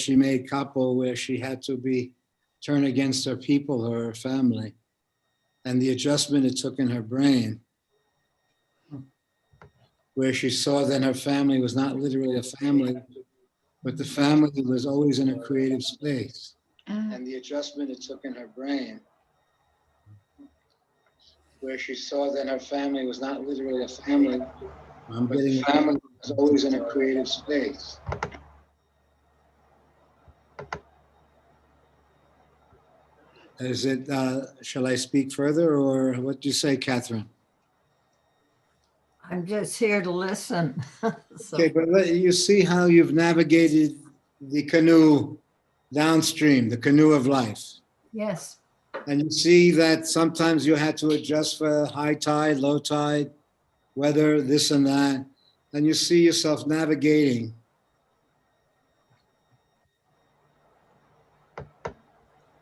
she made couple where she had to be turned against her people or her family, and the adjustment it took in her brain, where she saw that her family was not literally a family, but the family was always in a creative space. And the adjustment it took in her brain, where she saw that her family was not literally a family, but the family was always in a creative space. Is it, shall I speak further, or what do you say, Catherine? I'm just here to listen. So, Okay, but you see how you've navigated the canoe downstream, the canoe of life. yes, And you see that sometimes you had to adjust for high tide, low tide, weather, this and that. And you see yourself navigating.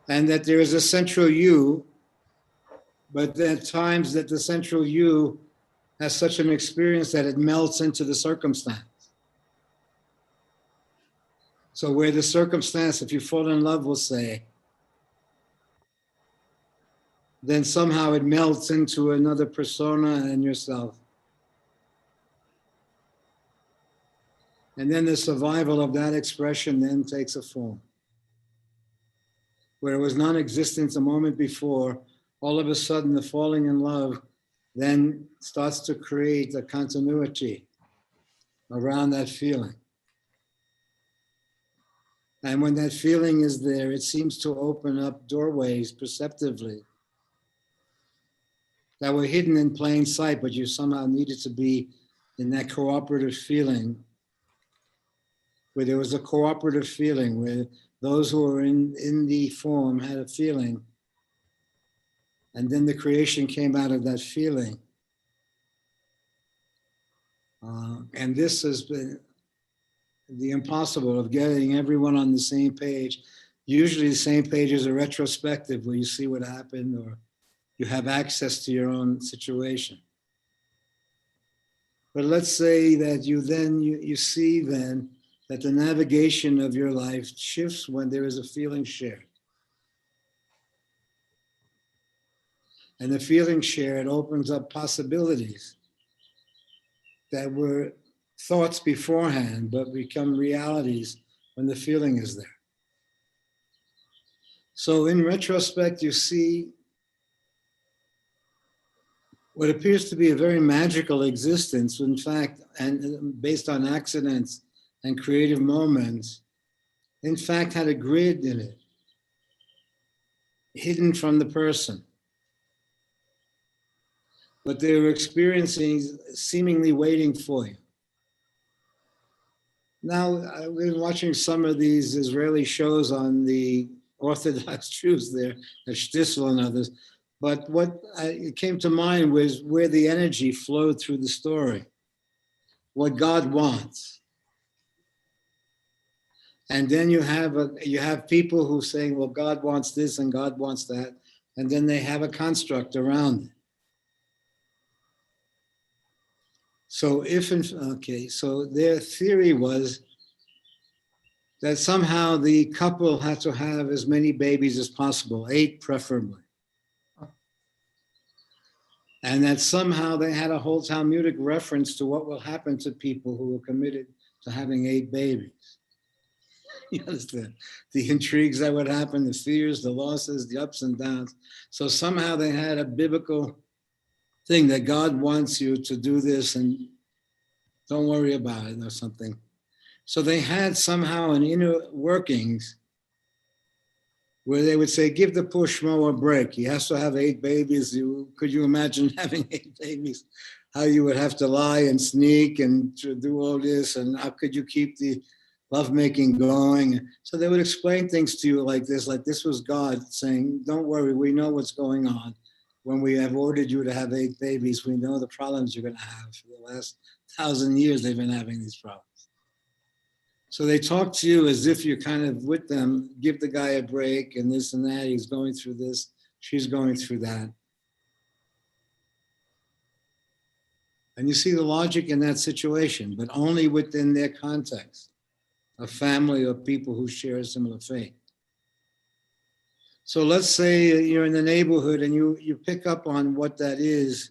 And that there is a central you, but at times that the central you has such an experience that it melts into the circumstance. So where the circumstance, if you fall in love, we'll say, then somehow it melts into another persona and yourself. And then the survival of that expression then takes a form. Where it was non-existent a moment before, all of a sudden the falling in love then starts to create a continuity around that feeling. And when that feeling is there, it seems to open up doorways perceptively that were hidden in plain sight, but you somehow needed to be in that cooperative feeling, where there was a cooperative feeling, where those who were in the form had a feeling, and then the creation came out of that feeling. And this has been the impossible of getting everyone on the same page. Usually the same page is a retrospective where you see what happened or you have access to your own situation. But let's say that you see then that the navigation of your life shifts when there is a feeling shared. And the feeling shared opens up possibilities that were thoughts beforehand, but become realities when the feeling is there. So in retrospect, you see what appears to be a very magical existence, in fact, and based on accidents and creative moments, in fact, had a grid in it, hidden from the person. But they were experiencing, seemingly waiting for you. Now, I've been watching some of these Israeli shows on the Orthodox Jews there, Stissel and others, but what it came to mind was where the energy flowed through the story, what God wants. And then you have people who saying, well, God wants this and God wants that, and then they have a construct around it. So so their theory was that somehow the couple had to have as many babies as possible, 8 preferably. And that somehow they had a whole Talmudic reference to what will happen to people who are committed to having 8 babies. You understand? The intrigues that would happen, the fears, the losses, the ups and downs. So somehow they had a biblical thing that God wants you to do this and don't worry about it or something. So they had somehow an inner workings where they would say, give the poor schmo a break. He has to have 8 babies. Could you imagine having 8 babies? How you would have to lie and sneak and do all this, and how could you keep the lovemaking going? So they would explain things to you like this was God saying, don't worry, we know what's going on. When we have ordered you to have 8 babies, we know the problems you're going to have. For the last 1,000 years, they've been having these problems. So they talk to you as if you're kind of with them, give the guy a break and this and that. He's going through this, she's going through that. And you see the logic in that situation, but only within their context. a family of people who share a similar faith. So let's say you're in the neighborhood and you pick up on what that is.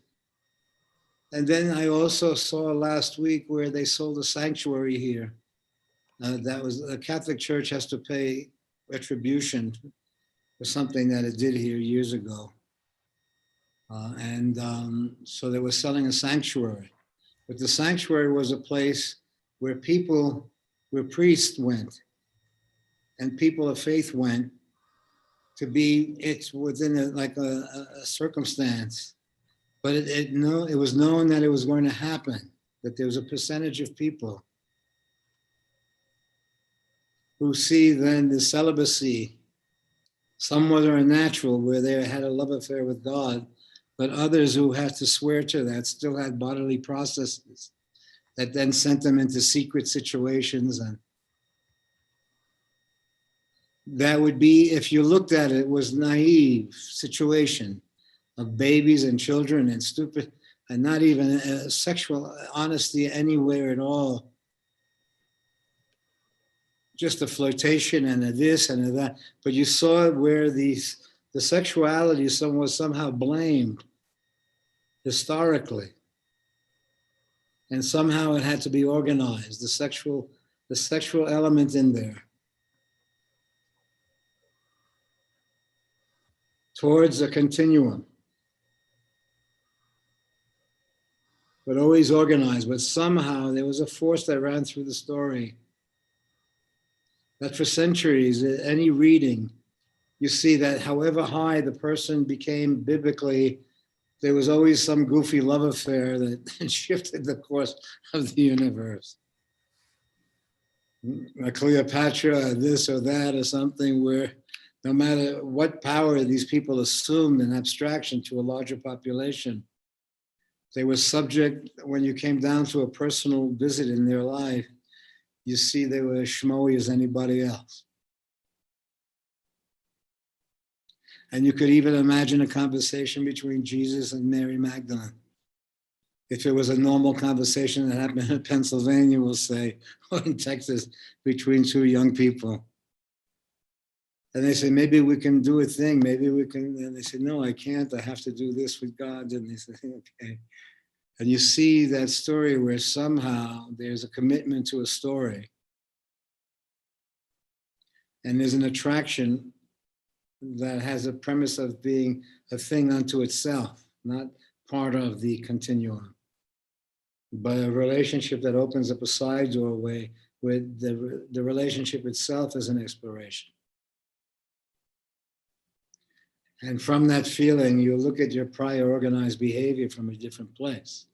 And then I also saw last week where they sold a sanctuary here. That was the Catholic Church has to pay retribution for something that it did here years ago. So they were selling a sanctuary. But the sanctuary was a place where priests went and people of faith went to be, it's within a circumstance. But it was known that it was going to happen, that there was a percentage of people who see then the celibacy somewhat or natural, where they had a love affair with God, but others who had to swear to that still had bodily processes that then sent them into secret situations. And that would be, if you looked at it, was naive situation of babies and children and stupid, and not even sexual honesty anywhere at all. Just a flirtation and a this and a that. But you saw where the sexuality was somehow blamed historically. And somehow it had to be organized, the sexual element in there. Towards a continuum. But always organized. But somehow there was a force that ran through the story. That for centuries, any reading, you see that however high the person became biblically, there was always some goofy love affair that shifted the course of the universe. A Cleopatra, this or that, or something where no matter what power these people assumed in abstraction to a larger population, they were subject, when you came down to a personal visit in their life, you see they were as schmoey as anybody else. And you could even imagine a conversation between Jesus and Mary Magdalene. If it was a normal conversation that happened in Pennsylvania, we'll say, or in Texas, between two young people. And they say, maybe we can do a thing, maybe we can, and they say, no, I can't, I have to do this with God. And they say, okay. And you see that story where somehow there's a commitment to a story. And there's an attraction that has a premise of being a thing unto itself, not part of the continuum, but a relationship that opens up a side doorway where the relationship itself is an exploration. And from that feeling, you look at your prior organized behavior from a different place.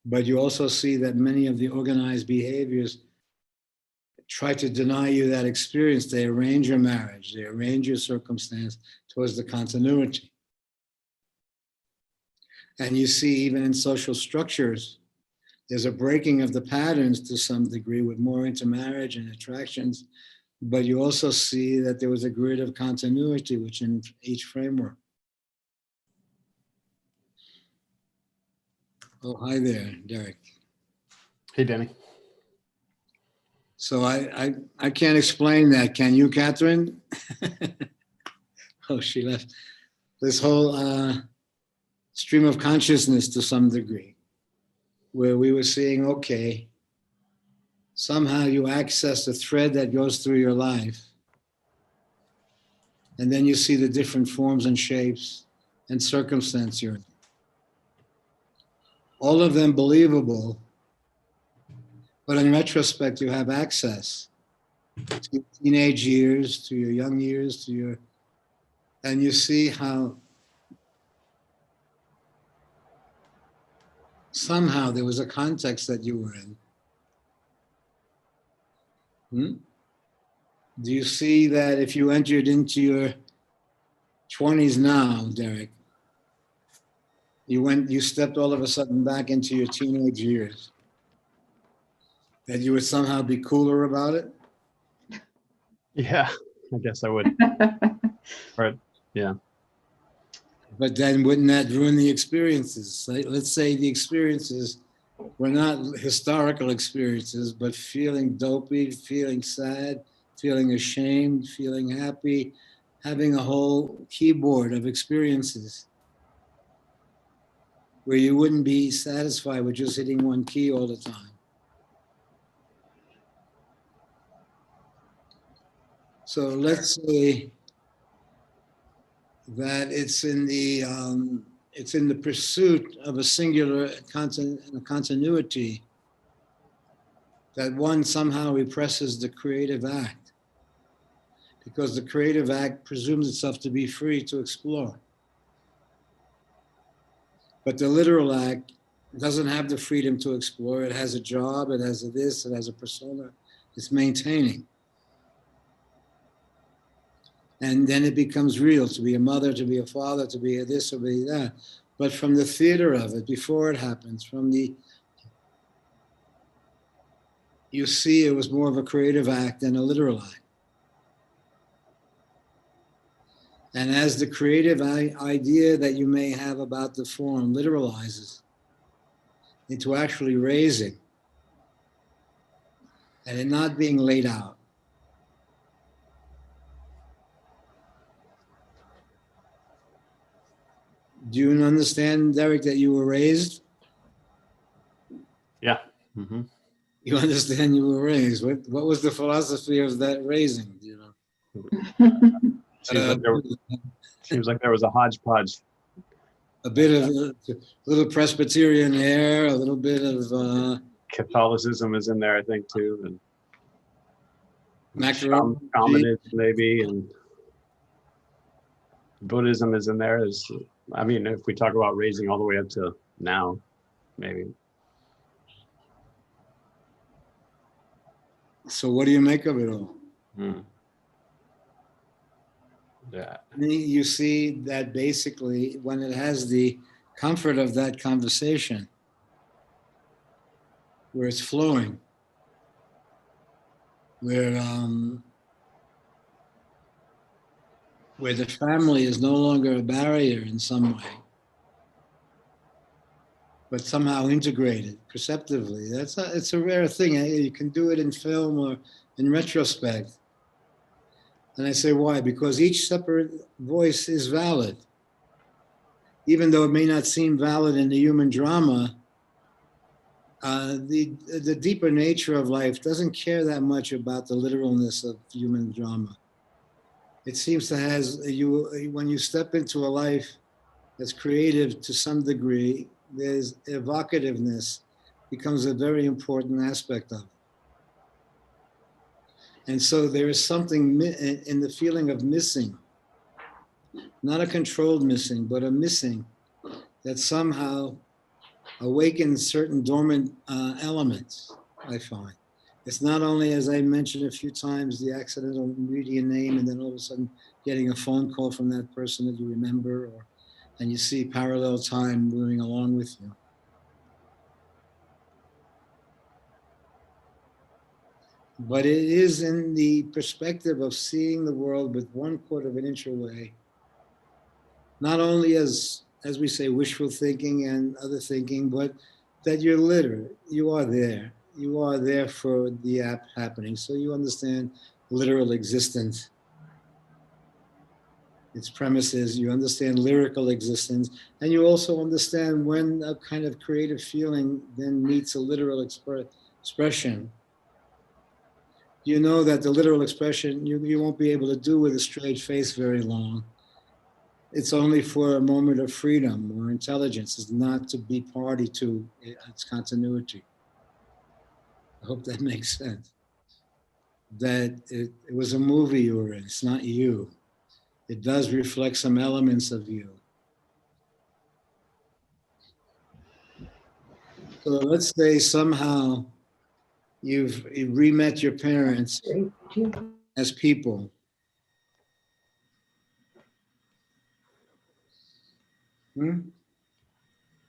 But you also see that many of the organized behaviors try to deny you that experience. They arrange your marriage, they arrange your circumstance towards the continuity. And you see, even in social structures, there's a breaking of the patterns to some degree with more intermarriage and attractions. But you also see that there was a grid of continuity within each framework. Oh, hi there, Derek. Hey, Danny. So I can't explain that. Can you, Catherine? Oh, she left. This whole stream of consciousness to some degree, where we were seeing, okay, somehow you access the thread that goes through your life. And then you see the different forms and shapes and circumstance you're in. All of them believable, but in retrospect, you have access to your teenage years, to your young years, and you see how somehow there was a context that you were in. Do you see that if you entered into your 20s now, Derek, you stepped all of a sudden back into your teenage years, that you would somehow be cooler about it? Yeah, I guess I would. Right. Yeah. But then wouldn't that ruin the experiences? Let's say the experiences were not historical experiences, but feeling dopey, feeling sad, feeling ashamed, feeling happy, having a whole keyboard of experiences where you wouldn't be satisfied with just hitting one key all the time. So let's say that it's in the pursuit of a singular continuity that one somehow represses the creative act, because the creative act presumes itself to be free to explore. But the literal act doesn't have the freedom to explore. It has a job, it has a this, it has a persona, it's maintaining. And then it becomes real, to be a mother, to be a father, to be a this or be that. But from the theater of it, before it happens, you see it was more of a creative act than a literal act. And as the creative idea that you may have about the form literalizes into actually raising and it not being laid out, do you understand, Derek, that you were raised? Yeah. Mm-hmm. You understand you were raised. What was the philosophy of that raising? You know, Seems like there was a hodgepodge. a bit of a little Presbyterian there, a little bit of Catholicism is in there, I think, too, and macaroni, shamanism maybe, and Buddhism is in there. I mean, if we talk about raising all the way up to now, maybe. So what do you make of it all? Yeah. You see that basically when it has the comfort of that conversation, where it's flowing, where the family is no longer a barrier in some way, but somehow integrated perceptively. It's a rare thing. You can do it in film or in retrospect. And I say, why? Because each separate voice is valid. Even though it may not seem valid in the human drama, the deeper nature of life doesn't care that much about the literalness of human drama. It seems to when you step into a life that's creative to some degree, there's evocativeness becomes a very important aspect of it. And so there is something in the feeling of missing, not a controlled missing, but a missing that somehow awakens certain dormant elements, I find. It's not only, as I mentioned a few times, the accidental reading a name and then all of a sudden getting a phone call from that person that you remember, and you see parallel time moving along with you. But it is in the perspective of seeing the world with 1/4 of an inch away, not only as we say, wishful thinking and other thinking, but that you're literate. You are there. You are there for the app happening. So you understand literal existence, its premises, you understand lyrical existence, and you also understand when a kind of creative feeling then meets a literal expression. You know that the literal expression you won't be able to do with a straight face very long. It's only for a moment of freedom or intelligence. It's not to be party to its continuity. I hope that makes sense. That it was a movie you were in. It's not you. It does reflect some elements of you. So let's say somehow you've re-met your parents as people. Do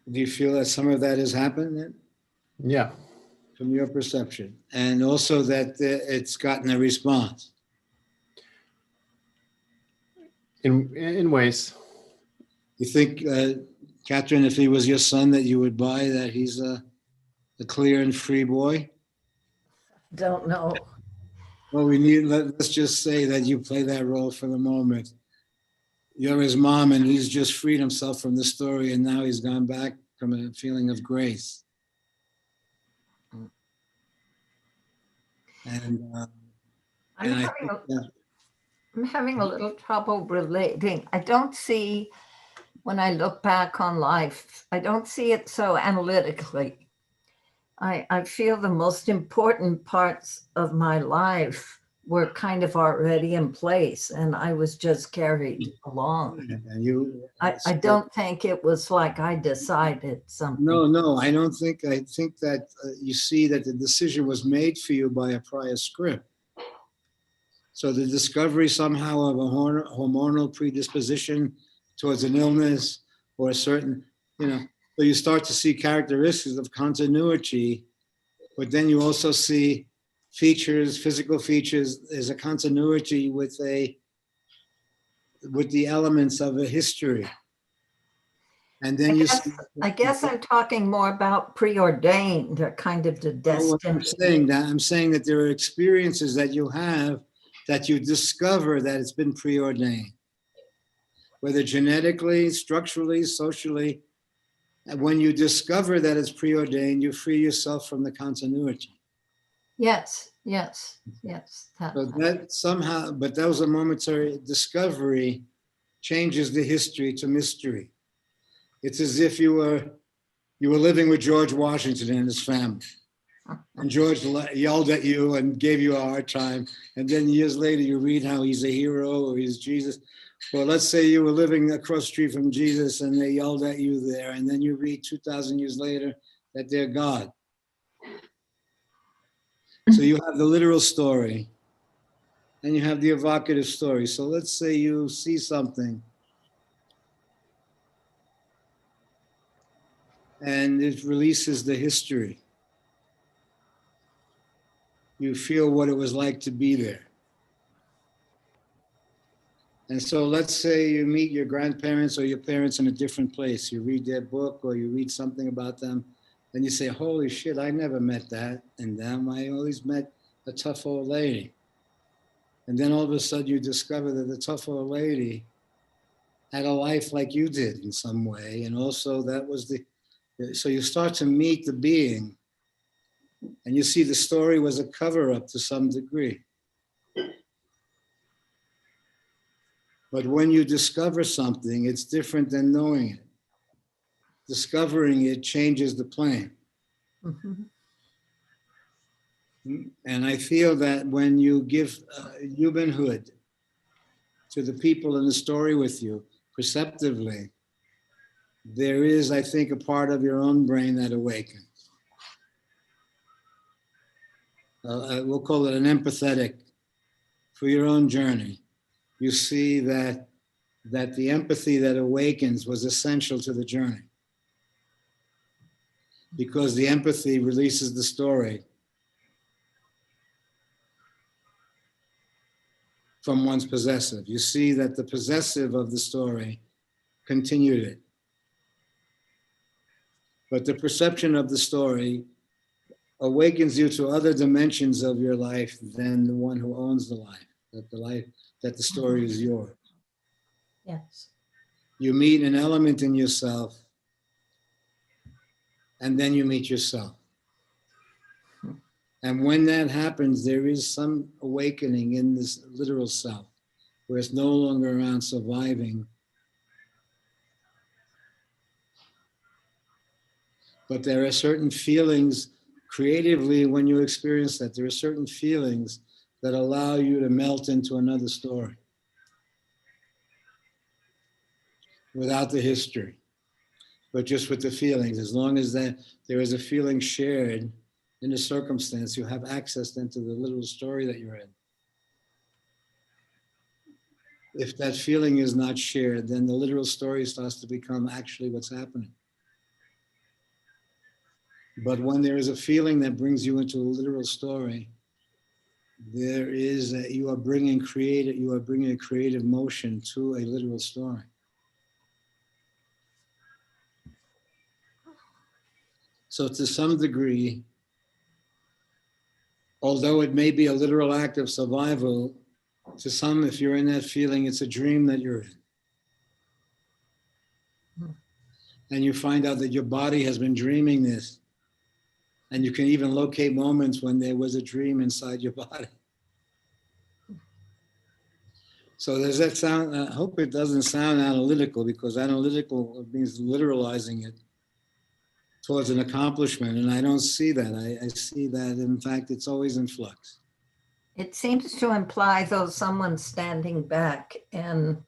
you feel that some of that has happened then? Yeah. From your perception, and also that it's gotten a response. In ways. You think, Catherine, if he was your son, that you would buy that he's a clear and free boy? Don't know. Well, let's just say that you play that role for the moment. You're his mom and he's just freed himself from the story and now he's gone back from a feeling of grace. And, I'm and I having think a, that, I'm having a little trouble relating. I don't see, when I look back on life, I don't see it so analytically. I feel the most important parts of my life were kind of already in place and I was just carried along. and you, I don't think it was like I decided something. no, I don't think, I think that you see that the decision was made for you by a prior script. So the discovery somehow of a hormonal predisposition towards an illness or a certain, so you start to see characteristics of continuity, but then you also see features, physical features. There's a continuity with the elements of a history. And then I guess I'm talking more about preordained, or kind of the destiny. I'm saying that there are experiences that you have that you discover that it's been preordained, whether genetically, structurally, socially. And when you discover that it's preordained, you free yourself from the continuity. Yes. So that somehow, but that was a momentary discovery, changes the history to mystery. It's as if you were living with George Washington and his family. And George yelled at you and gave you a hard time. And then years later, you read how he's a hero or he's Jesus. Well, let's say you were living across the street from Jesus and they yelled at you there. And then you read 2,000 years later that they're God. So you have the literal story and you have the evocative story. So let's say you see something and it releases the history. You feel what it was like to be there. And so let's say you meet your grandparents or your parents in a different place. You read their book or you read something about them. Then you say, holy shit, I never met that in them. I always met a tough old lady. And then all of a sudden you discover that the tough old lady had a life like you did in some way. And also that was so you start to meet the being and you see the story was a cover up to some degree. But when you discover something, it's different than knowing it. Discovering it changes the plane. Mm-hmm. And I feel that when you give humanhood to the people in the story with you, perceptively, there is, I think, a part of your own brain that awakens. We'll call it an empathetic for your own journey. You see that the empathy that awakens was essential to the journey. Because the empathy releases the story from one's possessive. You see that the possessive of the story continued it. But the perception of the story awakens you to other dimensions of your life than the one who owns the life, that the story is yours. Yes. You meet an element in yourself, and then you meet yourself. And when that happens, there is some awakening in this literal self, where it's no longer around surviving, but there are certain feelings creatively when you experience that. There are certain feelings that allow you to melt into another story without the history, but just with the feelings. As long as that there is a feeling shared in a circumstance, you have access into the literal story that you're in. If that feeling is not shared, then the literal story starts to become actually what's happening. But when there is a feeling that brings you into a literal story, there is you are bringing a creative motion to a literal story. So to some degree, although it may be a literal act of survival, to some, if you're in that feeling, it's a dream that you're in. And you find out that your body has been dreaming this. And you can even locate moments when there was a dream inside your body. So does that sound, I hope it doesn't sound analytical, because analytical means literalizing it towards an accomplishment. And I don't see that. I see that, in fact, it's always in flux. It seems to imply, though, someone standing back and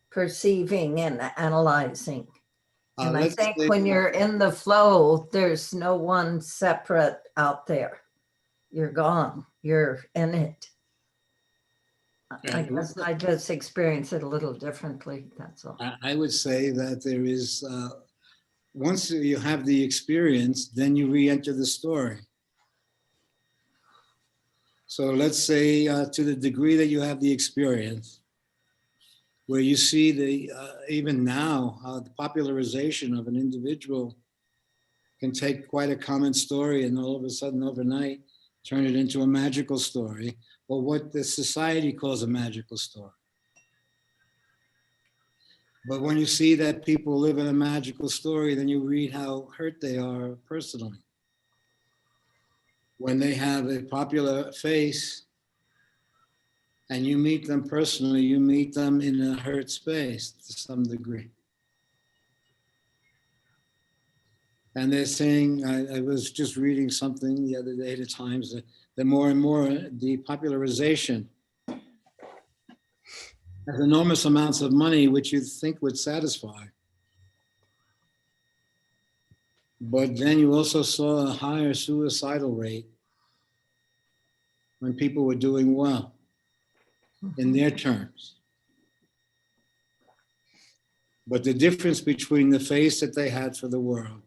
perceiving and analyzing. And I think when you're in the flow, there's no one separate out there. You're gone. You're in it. I guess I just experience it a little differently. That's all. I would say that there is, once you have the experience, then you re-enter the story. So let's say to the degree that you have the experience, where you see the, even now, how the popularization of an individual can take quite a common story and all of a sudden overnight turn it into a magical story, or what the society calls a magical story. But when you see that people live in a magical story, then you read how hurt they are personally. When they have a popular face and you meet them personally, you meet them in a hurt space to some degree. And they're saying, I was just reading something the other day at Times, that more and more the popularization has enormous amounts of money, which you think would satisfy. But then you also saw a higher suicidal rate when people were doing well in their terms. But the difference between the face that they had for the world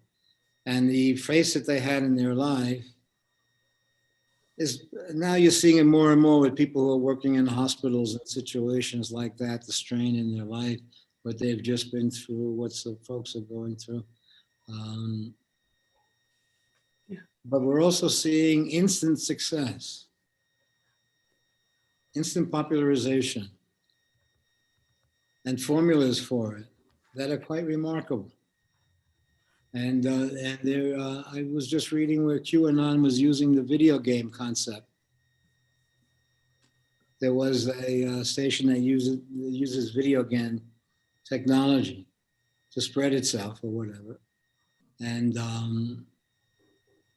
and the face that they had in their life is, now you're seeing it more and more with people who are working in hospitals and situations like that, the strain in their life, what they've just been through, what some folks are going through. But we're also seeing instant success, instant popularization, and formulas for it that are quite remarkable. And there, I was just reading where QAnon was using the video game concept. There was a station that uses video game technology to spread itself or whatever. And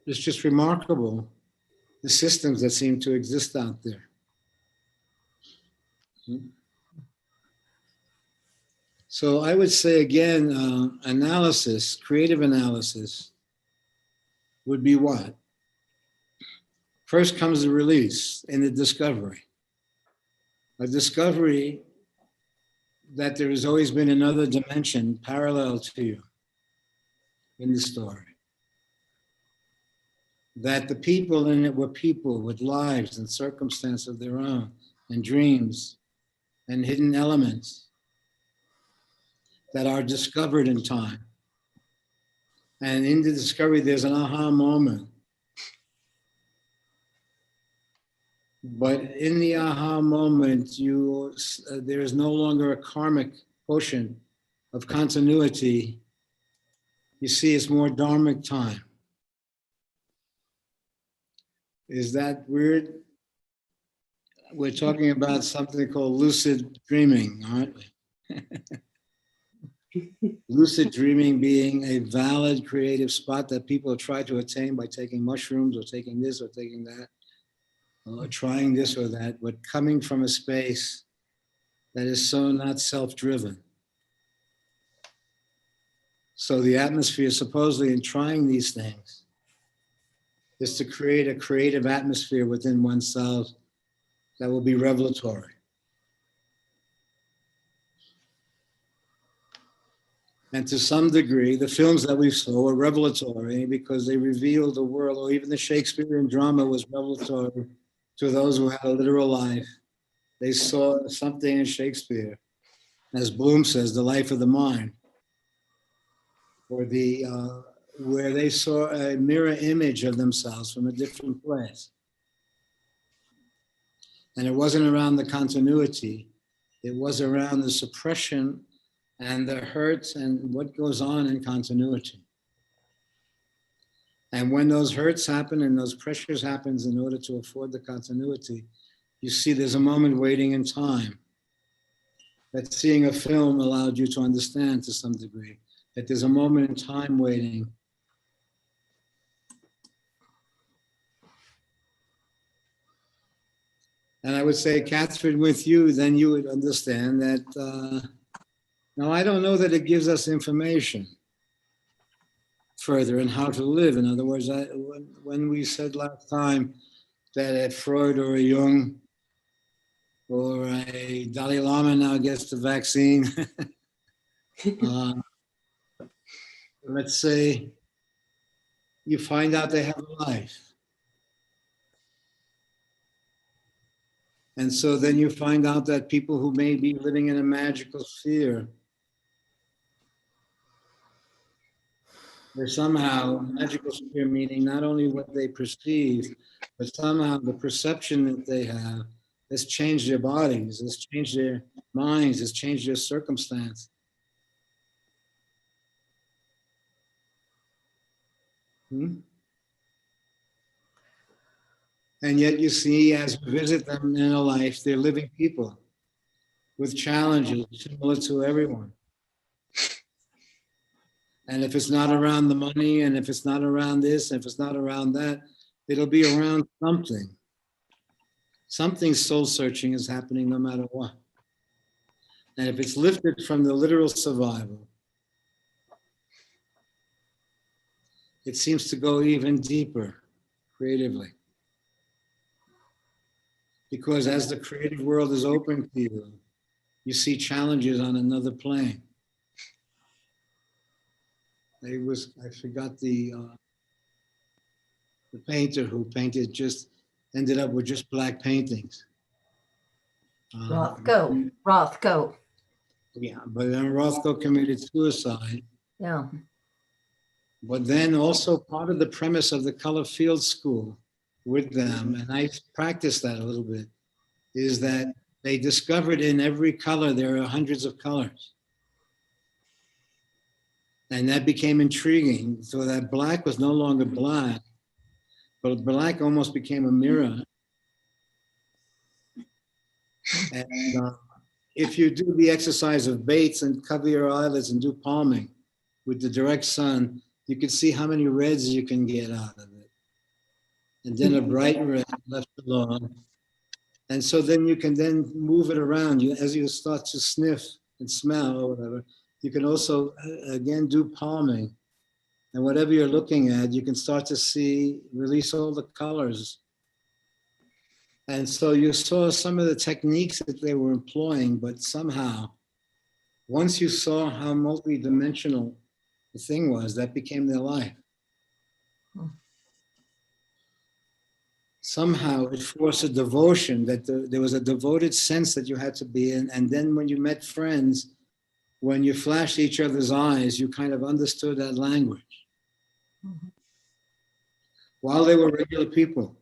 it's just remarkable, the systems that seem to exist out there. So I would say again, analysis, creative analysis would be what? First comes the release and the discovery. A discovery that there has always been another dimension parallel to you in the story. That the people in it were people with lives and circumstances of their own, and dreams and hidden elements that are discovered in time. And in the discovery, there's an aha moment. But in the aha moment, there is no longer a karmic quotient of continuity. You see, it's more dharmic time. Is that weird? We're talking about something called lucid dreaming, aren't we? Lucid dreaming being a valid creative spot that people try to attain by taking mushrooms or taking this or taking that, or trying this or that, but coming from a space that is so not self-driven. So the atmosphere, supposedly in trying these things, is to create a creative atmosphere within oneself that will be revelatory. And to some degree, the films that we saw were revelatory because they revealed the world, or even the Shakespearean drama was revelatory to those who had a literal life. They saw something in Shakespeare, as Bloom says, the life of the mind, or the where they saw a mirror image of themselves from a different place. And it wasn't around the continuity, it was around the suppression and the hurts and what goes on in continuity. And when those hurts happen and those pressures happens in order to afford the continuity, you see there's a moment waiting in time that seeing a film allowed you to understand to some degree, that there's a moment in time waiting. And I would say, Catherine, with you, then you would understand that, now I don't know that it gives us information further in how to live. In other words, when we said last time that a Freud or a Jung or a Dalai Lama now gets the vaccine, let's say you find out they have a life. And so then you find out that people who may be living in a magical sphere, they're somehow magical sphere, meaning not only what they perceive, but somehow the perception that they have has changed their bodies, has changed their minds, has changed their circumstance. And yet you see, as you visit them in a life, they're living people with challenges similar to everyone. And if it's not around the money, and if it's not around this, and if it's not around that, it'll be around something. Something soul searching is happening no matter what. And if it's lifted from the literal survival, it seems to go even deeper creatively. Because as the creative world is open to you, you see challenges on another plane. I forgot the painter who painted ended up with just black paintings. Rothko. Yeah, but then Rothko committed suicide. Yeah. But then also part of the premise of the color field school with them, and I practiced that a little bit, is that they discovered in every color there are hundreds of colors. And that became intriguing, so that black was no longer black, but black almost became a mirror. And if you do the exercise of Bates and cover your eyelids and do palming with the direct sun, you can see how many reds you can get out of it. And then a bright red left alone. And so then you can then move it around. As you start to sniff and smell or whatever, you can also, again, do palming. And whatever you're looking at, you can start to see, release all the colors. And so you saw some of the techniques that they were employing, but somehow, once you saw how multidimensional the thing was, that became their life. Somehow it forced a devotion, that there was a devoted sense that you had to be in. And then when you met friends, when you flashed each other's eyes, you kind of understood that language. Mm-hmm. While they were regular people,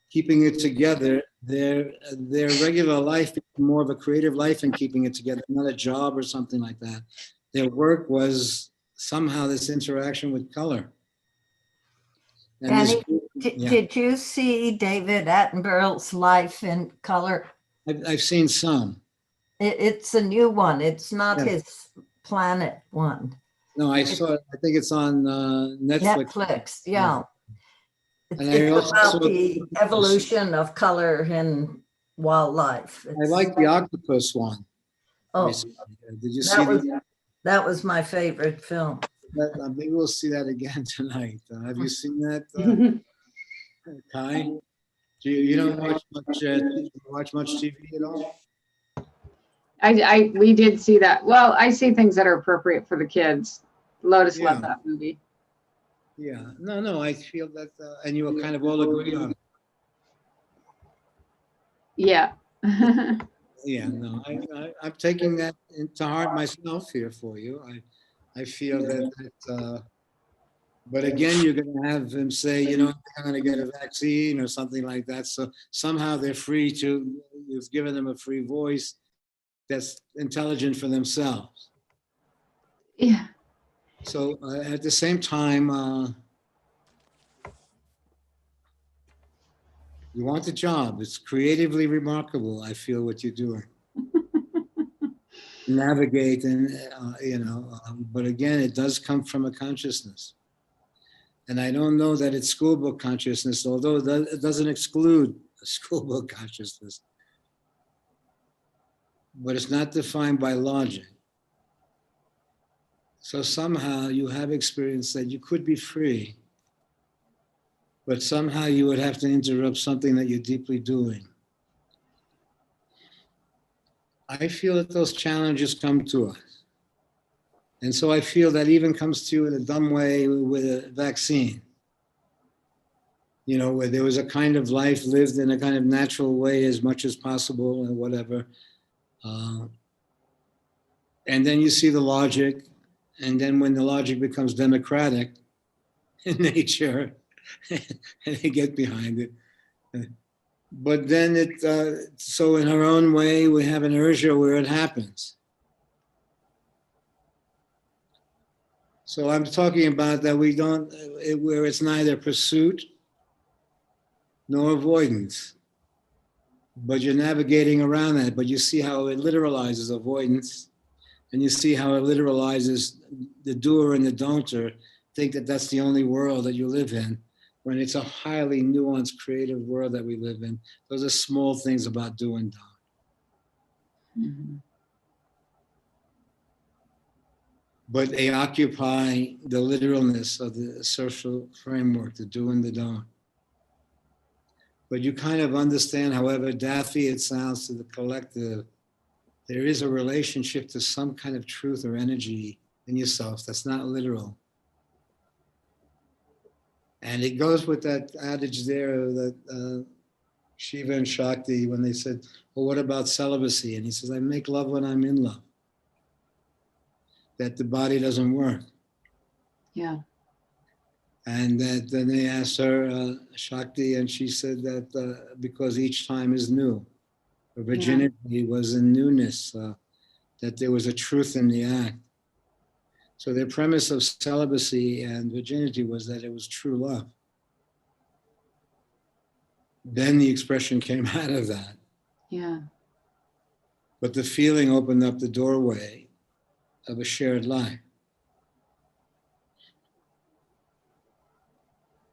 keeping it together, their regular life became more of a creative life in keeping it together, not a job or something like that. Their work was somehow this interaction with color. And Danny, did you see David Attenborough's Life in Color? I've seen some. It's a new one. It's not his Planet one. No, I saw it. I think it's on Netflix. Netflix, yeah. And it's about the evolution of color in wildlife. I like the octopus one. Oh, did you see that? That was my favorite film. Maybe we'll see that again tonight. Have you seen that, Kai? You don't watch much TV at all? We did see that. Well, I see things that are appropriate for the kids. Lotus loved that movie. Yeah, no, I feel that, and you will kind of all agree on it. Yeah. Yeah, no, I'm taking that into heart myself here for you. I feel but again, you're going to have them say, you know, I'm going to get a vaccine or something like that. So somehow they're free to, you've given them a free voice that's intelligent for themselves. Yeah. So at the same time, you want the job. It's creatively remarkable, I feel, what you're doing. Navigate and, but again, it does come from a consciousness. And I don't know that it's school book consciousness, although it doesn't exclude school book consciousness. But it's not defined by logic. So somehow you have experienced that you could be free, but somehow you would have to interrupt something that you're deeply doing. I feel that those challenges come to us. And so I feel that even comes to you in a dumb way with a vaccine. You know, where there was a kind of life lived in a kind of natural way as much as possible and whatever. And then you see the logic. And then when the logic becomes democratic in nature, and they get behind it. But then so in our own way, we have inertia where it happens. So I'm talking about that we don't, where it's neither pursuit nor avoidance, but you're navigating around that. But you see how it literalizes avoidance, and you see how it literalizes the doer and the don'ter, think that that's the only world that you live in, when it's a highly nuanced, creative world that we live in. Those are small things about do and don't. Mhm. But they occupy the literalness of the social framework, the do and the don't. But you kind of understand, however daffy it sounds to the collective, there is a relationship to some kind of truth or energy in yourself that's not literal. And it goes with that adage there that Shiva and Shakti, when they said, well, what about celibacy? And he says, I make love when I'm in love. That the body doesn't work. Yeah. And that then they asked her, Shakti, and she said that because each time is new. Her virginity was in newness, that there was a truth in the act. So their premise of celibacy and virginity was that it was true love. Then the expression came out of that. Yeah. But the feeling opened up the doorway of a shared life.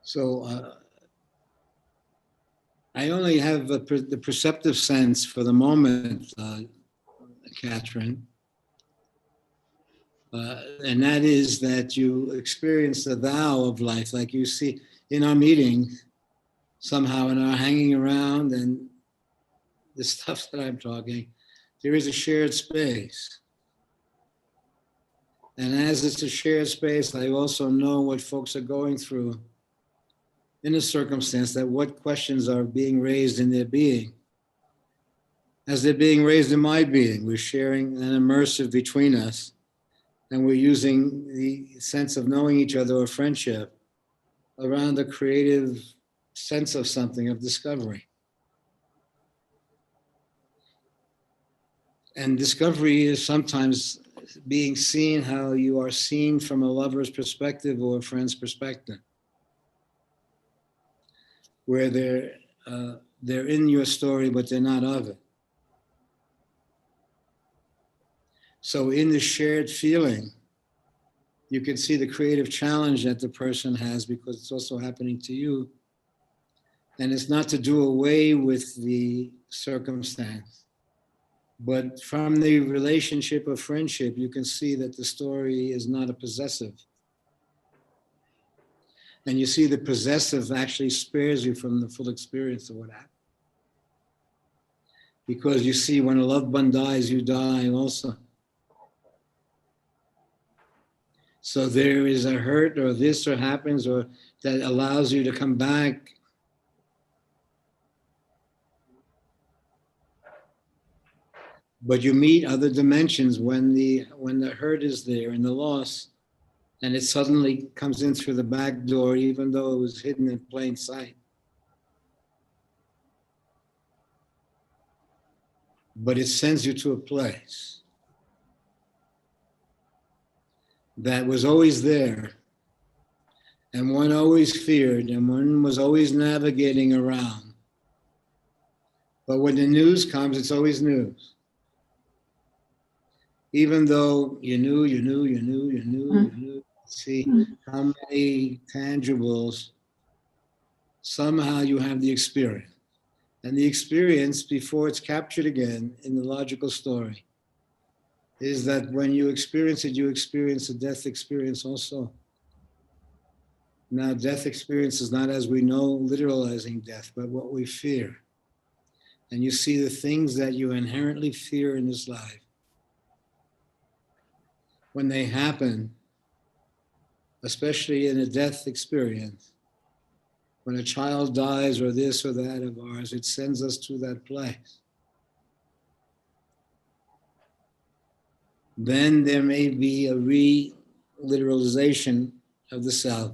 So I only have the perceptive sense for the moment, Catherine, and that is that you experience the thou of life, like you see in our meeting, somehow in our hanging around and the stuff that I'm talking, there is a shared space. And as it's a shared space, I also know what folks are going through in a circumstance, that what questions are being raised in their being. As they're being raised in my being, we're sharing an immersive between us, and we're using the sense of knowing each other or friendship around a creative sense of something, of discovery. And discovery is sometimes being seen how you are seen from a lover's perspective or a friend's perspective, where they're in your story, but they're not of it. So in the shared feeling, you can see the creative challenge that the person has, because it's also happening to you. And it's not to do away with the circumstance, but from the relationship of friendship, you can see that the story is not a possessive. And you see the possessive actually spares you from the full experience of what happened. Because you see, when a loved one dies, you die also. So there is a hurt or this or happens or that allows you to come back. But you meet other dimensions when the hurt is there and the loss, and it suddenly comes in through the back door, even though it was hidden in plain sight. But it sends you to a place that was always there, and one always feared, and one was always navigating around. But when the news comes, it's always news. Even though you knew, see how many tangibles, somehow you have the experience. And the experience, before it's captured again in the logical story, is that when you experience it, you experience a death experience also. Now, death experience is not as we know, literalizing death, but what we fear. And you see the things that you inherently fear in this life. When they happen, especially in a death experience, when a child dies or this or that of ours, it sends us to that place. Then there may be a re-literalization of the self,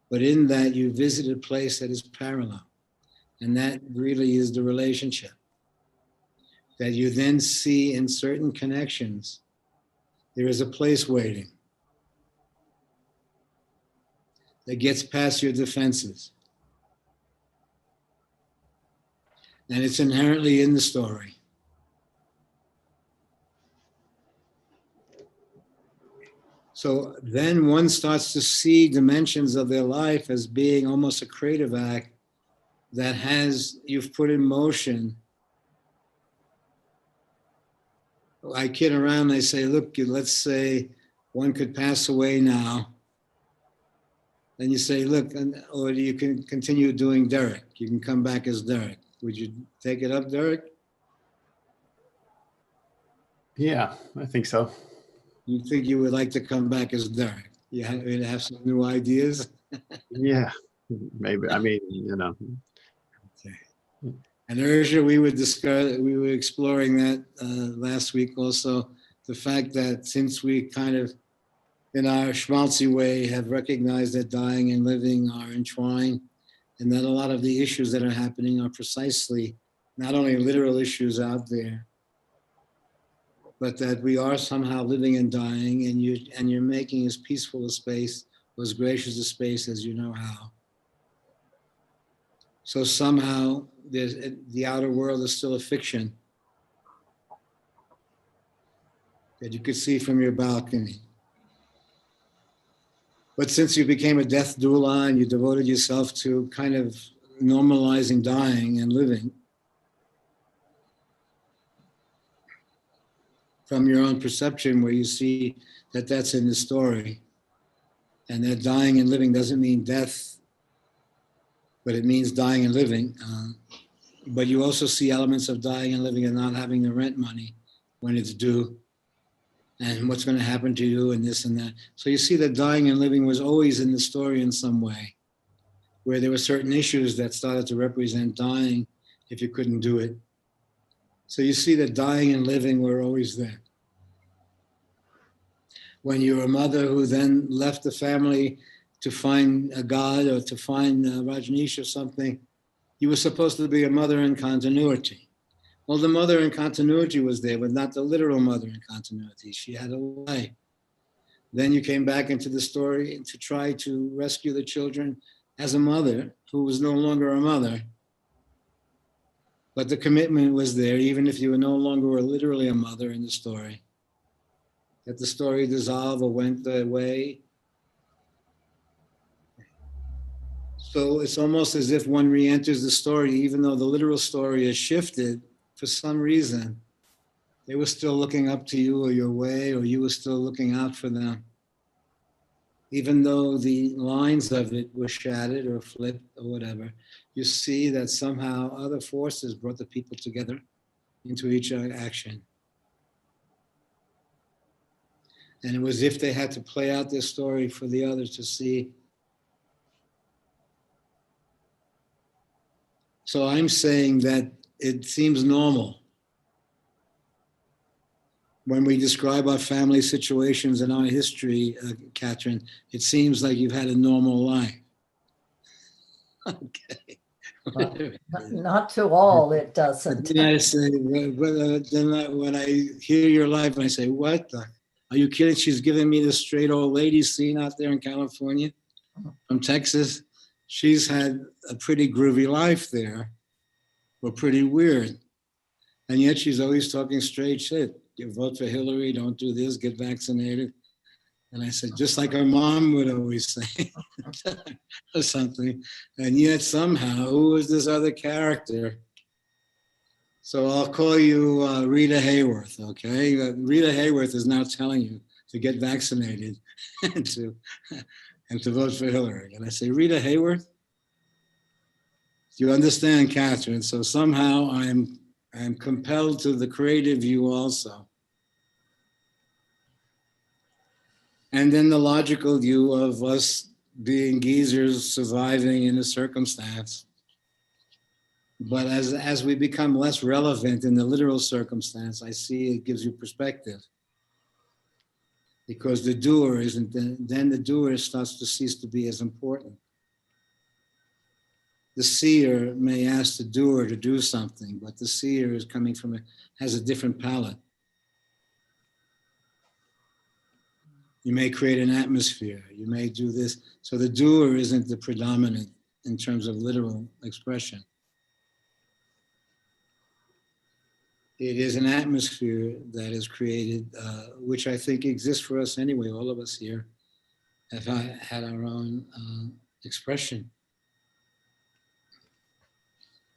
but in that you visit a place that is parallel. And that really is the relationship that you then see in certain connections. There is a place waiting that gets past your defenses. And it's inherently in the story. So then one starts to see dimensions of their life as being almost a creative act that you've put in motion. I kid around, I say, look, let's say one could pass away now. Then you say, look, or you can continue doing Derek. You can come back as Derek. Would you take it up, Derek? Yeah, I think so. You think you would like to come back as Derek? You have some new ideas? Yeah, maybe. I mean, Okay. And Ursula, we were exploring that last week also, the fact that since we kind of, in our schmaltzy way, have recognized that dying and living are entwined, and that a lot of the issues that are happening are precisely not only literal issues out there, but that we are somehow living and dying, and you're making as peaceful a space, or as gracious a space as you know how. So somehow the outer world is still a fiction that you could see from your balcony. But since you became a death doula and you devoted yourself to kind of normalizing dying and living from your own perception, where you see that that's in the story, and that dying and living doesn't mean death, but it means dying and living. But you also see elements of dying and living and not having the rent money when it's due, and what's going to happen to you and this and that. So you see that dying and living was always in the story in some way, where there were certain issues that started to represent dying if you couldn't do it. So you see that dying and living were always there. When you're a mother who then left the family to find a God or to find Rajneesh or something, you were supposed to be a mother in continuity. Well, the mother in continuity was there, but not the literal mother in continuity. She had a life. Then you came back into the story to try to rescue the children as a mother who was no longer a mother. But the commitment was there, even if you were no longer literally a mother in the story. That the story dissolved or went away. So it's almost as if one re-enters the story, even though the literal story has shifted for some reason. They were still looking up to you or your way, or you were still looking out for them. Even though the lines of it were shattered or flipped or whatever, you see that somehow other forces brought the people together into each action. And it was as if they had to play out their story for the others to see. So I'm saying that it seems normal when we describe our family situations and our history, Catherine, it seems like you've had a normal life. Okay. Not to all, it But doesn't. then I say, when I hear your life, I say, what? Are you kidding? She's giving me the straight old lady scene out there in California from Texas. She's had a pretty groovy life there, but pretty weird. And yet she's always talking straight shit. You vote for Hillary, don't do this, get vaccinated. And I said, just like her mom would always say, or something. And yet somehow, who is this other character? So I'll call you Rita Hayworth, okay? Rita Hayworth is now telling you to get vaccinated and to vote for Hillary. And I say, Rita Hayworth? You understand, Catherine? So somehow I'm compelled to the creative view also. And then the logical view of us being geezers surviving in a circumstance. But as we become less relevant in the literal circumstance, I see it gives you perspective. Because the doer isn't, then the doer starts to cease to be as important. The seer may ask the doer to do something, but the seer is coming from has a different palette. You may create an atmosphere, you may do this. So the doer isn't the predominant in terms of literal expression. It is an atmosphere that is created, which I think exists for us anyway. All of us here have had our own expression.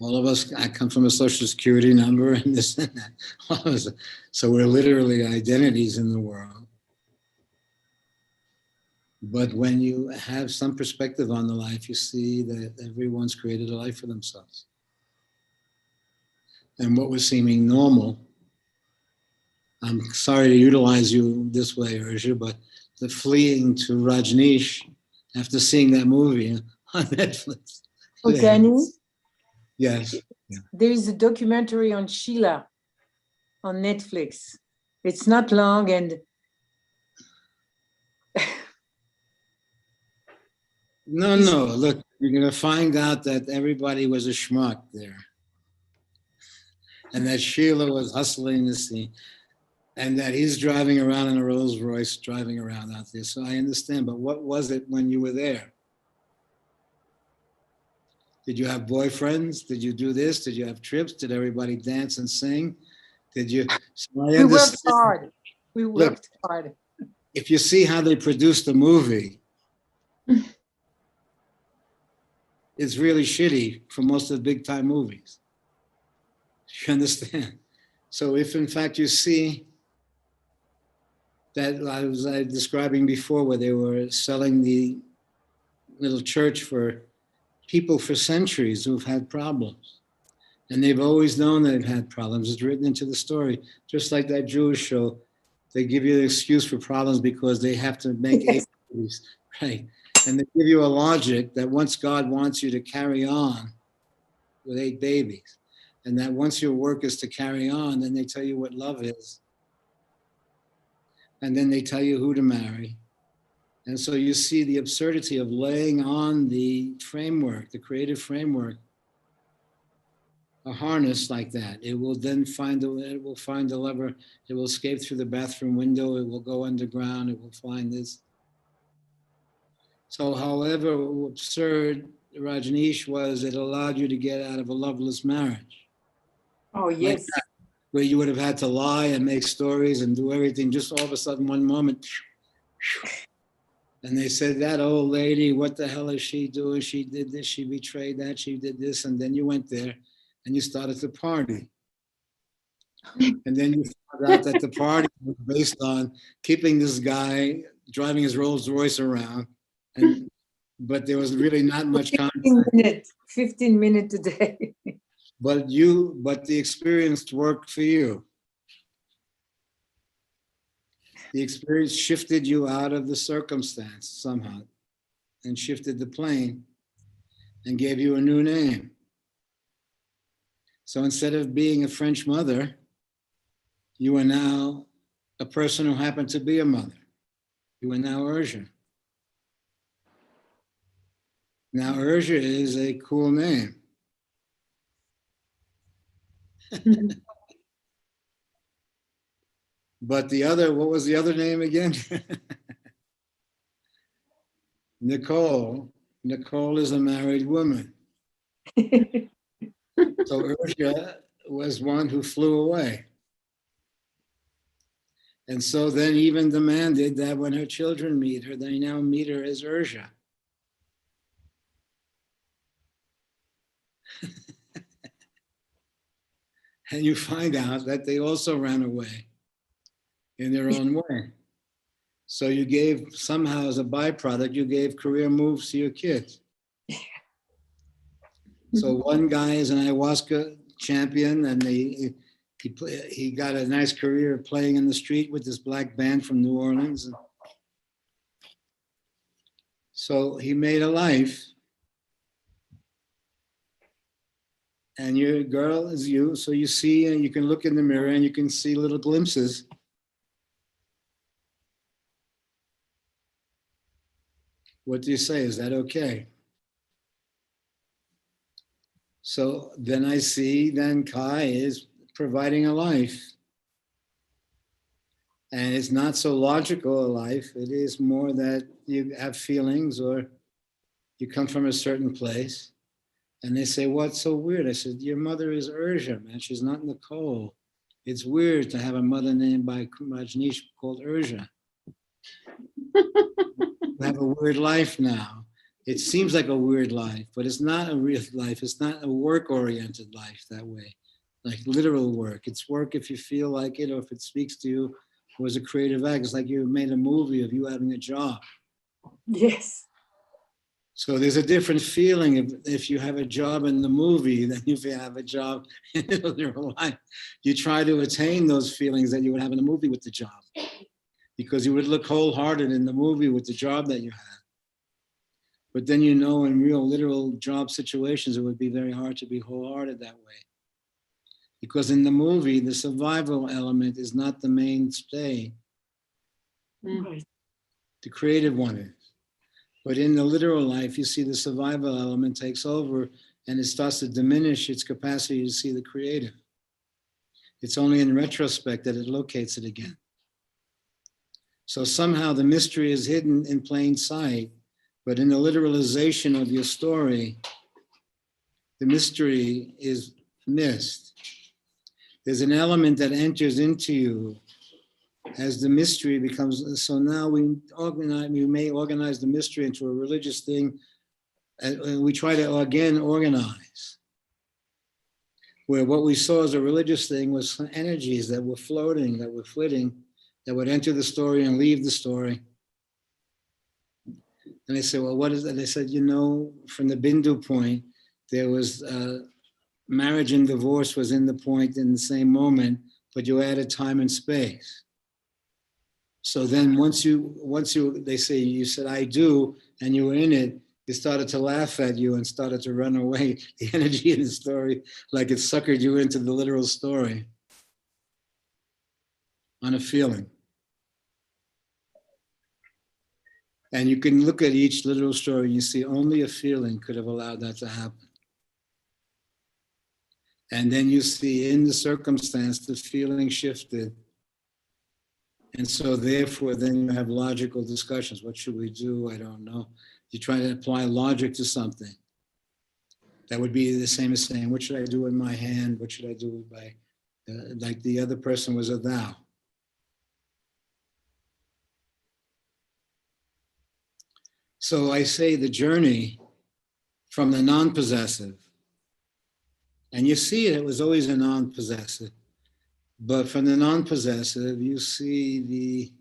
All of us, I come from a social security number and this and that. All of us, so we're literally identities in the world. But when you have some perspective on the life, you see that everyone's created a life for themselves. And what was seeming normal, I'm sorry to utilize you this way, Ursula, but the fleeing to Rajneesh after seeing that movie on Netflix. Oh, Danny, Yes. Yeah. there is a documentary on Sheila on Netflix. It's not long and No, look, you're going to find out that everybody was a schmuck there. And that Sheila was hustling the scene. And that he's driving around in a Rolls Royce, driving around out there. So I understand, but what was it when you were there? Did you have boyfriends? Did you do this? Did you have trips? Did everybody dance and sing? Did you? So we worked hard. We worked hard. If you see how they produced the movie, it's really shitty for most of the big time movies. You understand? So if in fact you see that I was describing before where they were selling the little church for people for centuries who've had problems. And they've always known they've had problems. It's written into the story. Just like that Jewish show, they give you an excuse for problems because they have to make Yes. 8 babies, right? And they give you a logic that once God wants you to carry on with 8 babies, and that once your work is to carry on, then they tell you what love is. And then they tell you who to marry. And so you see the absurdity of laying on the framework, the creative framework, a harness like that. It will then find a lever. It will escape through the bathroom window. It will go underground. It will find this. So however absurd Rajneesh was, it allowed you to get out of a loveless marriage. Oh, yes. Like where you would have had to lie and make stories and do everything, just all of a sudden one moment. And they said, that old lady, what the hell is she doing? She did this, she betrayed that, she did this. And then you went there and you started to party. And then you found out that the party was based on keeping this guy driving his Rolls Royce around. But there was really not much contact. 15 minutes a day. But the experience worked for you. The experience shifted you out of the circumstance somehow and shifted the plane and gave you a new name. So instead of being a French mother, you are now a person who happened to be a mother. You are now Urja. Now Urja is a cool name. But the other, what was the other name again? Nicole. Nicole is a married woman. So Urja was one who flew away. And so then even demanded that when her children meet her, they now meet her as Urja. And you find out that they also ran away in their own way. So you gave, somehow as a byproduct, you gave career moves to your kids. So one guy is an ayahuasca champion, and he got a nice career playing in the street with this black band from New Orleans. So he made a life. And your girl is you, so you see, and you can look in the mirror and you can see little glimpses. What do you say? Is that okay? So then I see, then Kai is providing a life. And it's not so logical a life. It is more that you have feelings or you come from a certain place. And they say, what's so weird? I said, your mother is Urja, man. She's not Nicole. It's weird to have a mother named by Rajneesh called Urja. You have a weird life now. It seems like a weird life, but it's not a real life. It's not a work-oriented life that way, like literal work. It's work if you feel like it or if it speaks to you or as a creative act. It's like you made a movie of you having a job. Yes. So there's a different feeling if you have a job in the movie than if you have a job in your life. You try to attain those feelings that you would have in a movie with the job, because you would look wholehearted in the movie with the job that you had. But then you know in real literal job situations, it would be very hard to be wholehearted that way. Because in the movie, the survival element is not the mainstay. Right. The creative one is. But in the literal life, you see the survival element takes over and it starts to diminish its capacity to see the creative. It's only in retrospect that it locates it again. So somehow the mystery is hidden in plain sight, but in the literalization of your story, the mystery is missed. There's an element that enters into you as the mystery becomes, so now we may organize the mystery into a religious thing, and we try to again organize. Where what we saw as a religious thing was energies that were floating, that were flitting, that would enter the story and leave the story. And they said, well, what is that? They said, from the Bindu point, there was marriage and divorce was in the point in the same moment, but you added time and space. So then once you, they say, you said, I do, and you were in it, it started to laugh at you and started to run away. The energy in the story, like it suckered you into the literal story on a feeling. And you can look at each literal story and you see only a feeling could have allowed that to happen. And then you see in the circumstance, the feeling shifted. And so therefore, then you have logical discussions. What should we do? I don't know. You try to apply logic to something. That would be the same as saying, what should I do with my hand? What should I do with my, like the other person was a thou. So I say the journey from the non-possessive, and you see it was always a non-possessive, but from the non-possessive, you see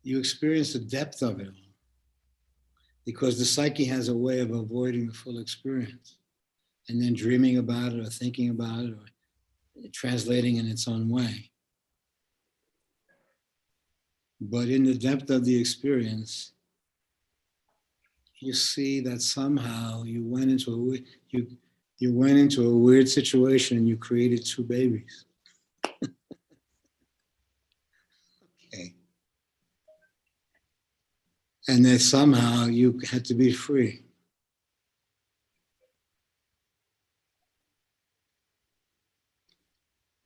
you experience the depth of it all. Because the psyche has a way of avoiding the full experience and then dreaming about it or thinking about it or translating in its own way. But in the depth of the experience, you see that somehow you went into a weird situation and you created two babies. and that somehow you had to be free.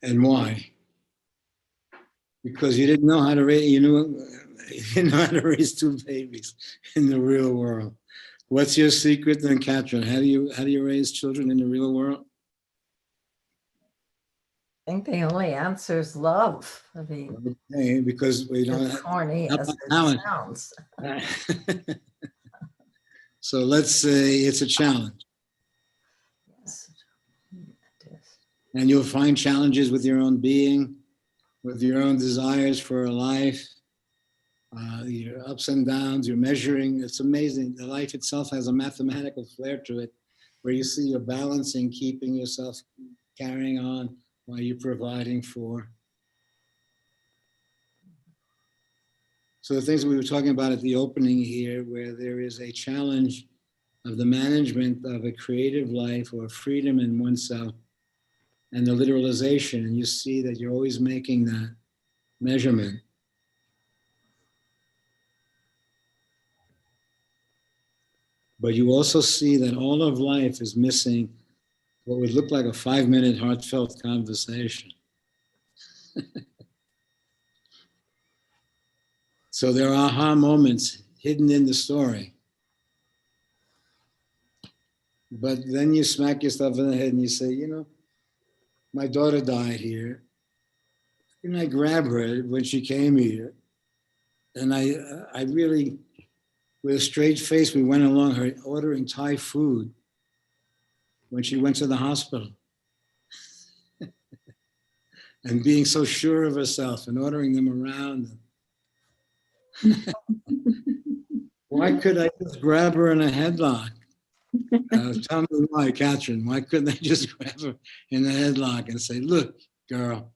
And why? Because you didn't know how to raise, you didn't know how to raise two babies in the real world. What's your secret then, Catherine? How do you raise children in the real world? I think the only answer is love. I mean, Okay, because we don't as corny have as it talent. sounds. So let's say it's a challenge. Yes, it is. And you'll find challenges with your own being, with your own desires for a life, your ups and downs, your measuring. It's amazing. The life itself has a mathematical flair to it, where you see you're balancing, keeping yourself carrying on while you're providing for. So the things we were talking about at the opening here, where there is a challenge of the management of a creative life or freedom in oneself and the literalization, and you see that you're always making that measurement. But you also see that all of life is missing what would look like a 5-minute heartfelt conversation. So there are aha moments hidden in the story. But then you smack yourself in the head and you say, my daughter died here. And I grab her when she came here. And I really, with a straight face, we went along her ordering Thai food when she went to the hospital. And being so sure of herself and ordering them around. Why could I just grab her in a headlock? Tell me why, Catherine. Why couldn't I just grab her in the headlock and say, look, girl.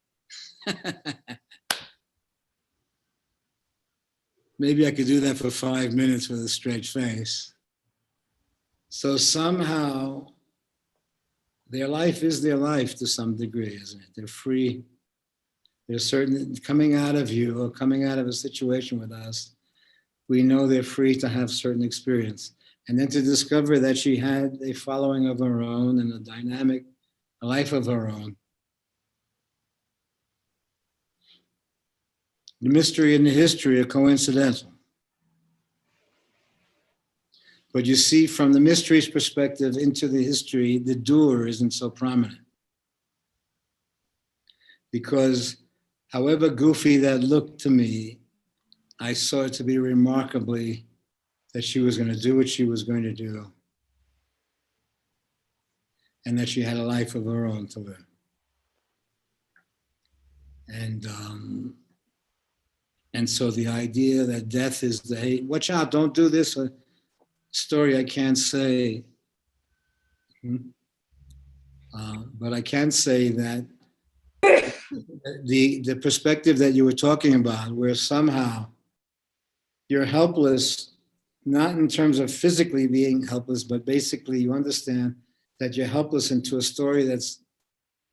Maybe I could do that for 5 minutes with a straight face. So somehow their life is their life to some degree, isn't it? They're free. They're certain, coming out of you or coming out of a situation with us, we know they're free to have certain experience. And then to discover that she had a following of her own and a dynamic life of her own. The mystery and the history are coincidental. But you see, from the mystery's perspective into the history, the doer isn't so prominent. Because however goofy that looked to me, I saw it to be remarkably that she was going to do what she was going to do. And that she had a life of her own to live. And so the idea that death is the hate, watch out, don't do this, a story I can't say. But I can say that the perspective that you were talking about, where somehow you're helpless, not in terms of physically being helpless, but basically you understand that you're helpless into a story that's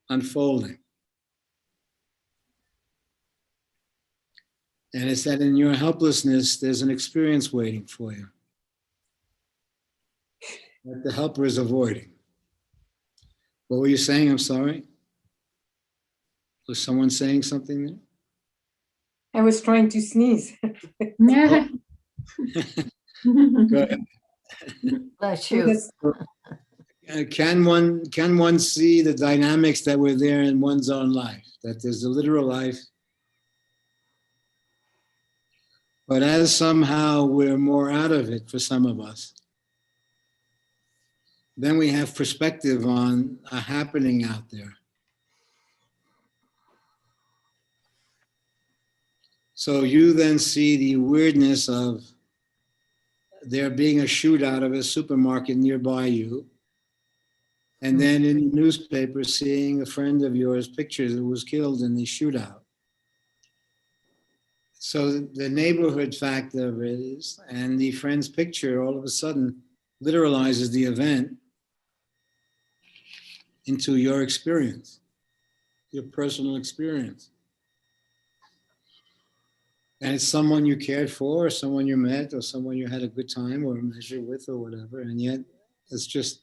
unfolding. And it's that in your helplessness, there's an experience waiting for you that the helper is avoiding. What were you saying? I'm sorry. Was someone saying something there? I was trying to sneeze. Yeah. Go ahead. Bless you. Can one see the dynamics that were there in one's own life? That there's a literal life, but as somehow we're more out of it for some of us, then we have perspective on a happening out there. So you then see the weirdness of there being a shootout of a supermarket nearby you. And then in the newspaper, seeing a friend of yours' pictures who was killed in the shootout. So the neighborhood factor of it is, and the friend's picture all of a sudden literalizes the event into your experience, your personal experience. And it's someone you cared for, or someone you met, or someone you had a good time or a measure with, or whatever. And yet it's just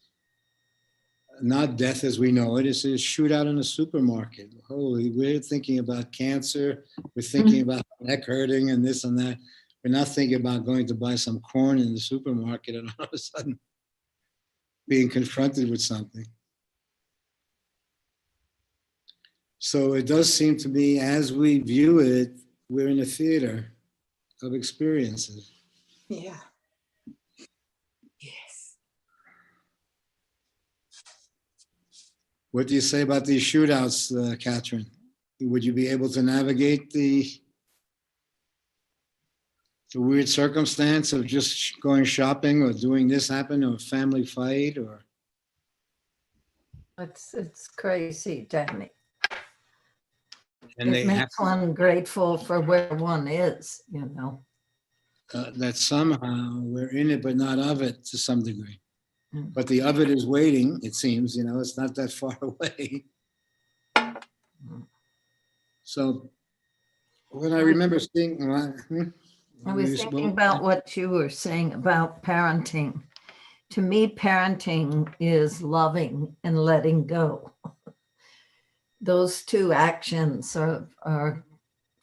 not death as we know it. It's a shootout in a supermarket. Holy, we're thinking about cancer. We're thinking about neck hurting and this and that. We're not thinking about going to buy some corn in the supermarket and all of a sudden being confronted with something. So it does seem to me, as we view it, we're in a theater of experiences. Yeah. Yes. What do you say about these shootouts, Catherine? Would you be able to navigate the weird circumstance of just going shopping or doing this happen or a family fight or? It's crazy, Danny. And they It have makes one grateful for where one is, you know. that somehow we're in it, but not of it to some degree. Mm. But the of it is waiting, it seems, you know, it's not that far away. So when I remember seeing, I was thinking about what you were saying about parenting. To me, parenting is loving and letting go. Those two actions are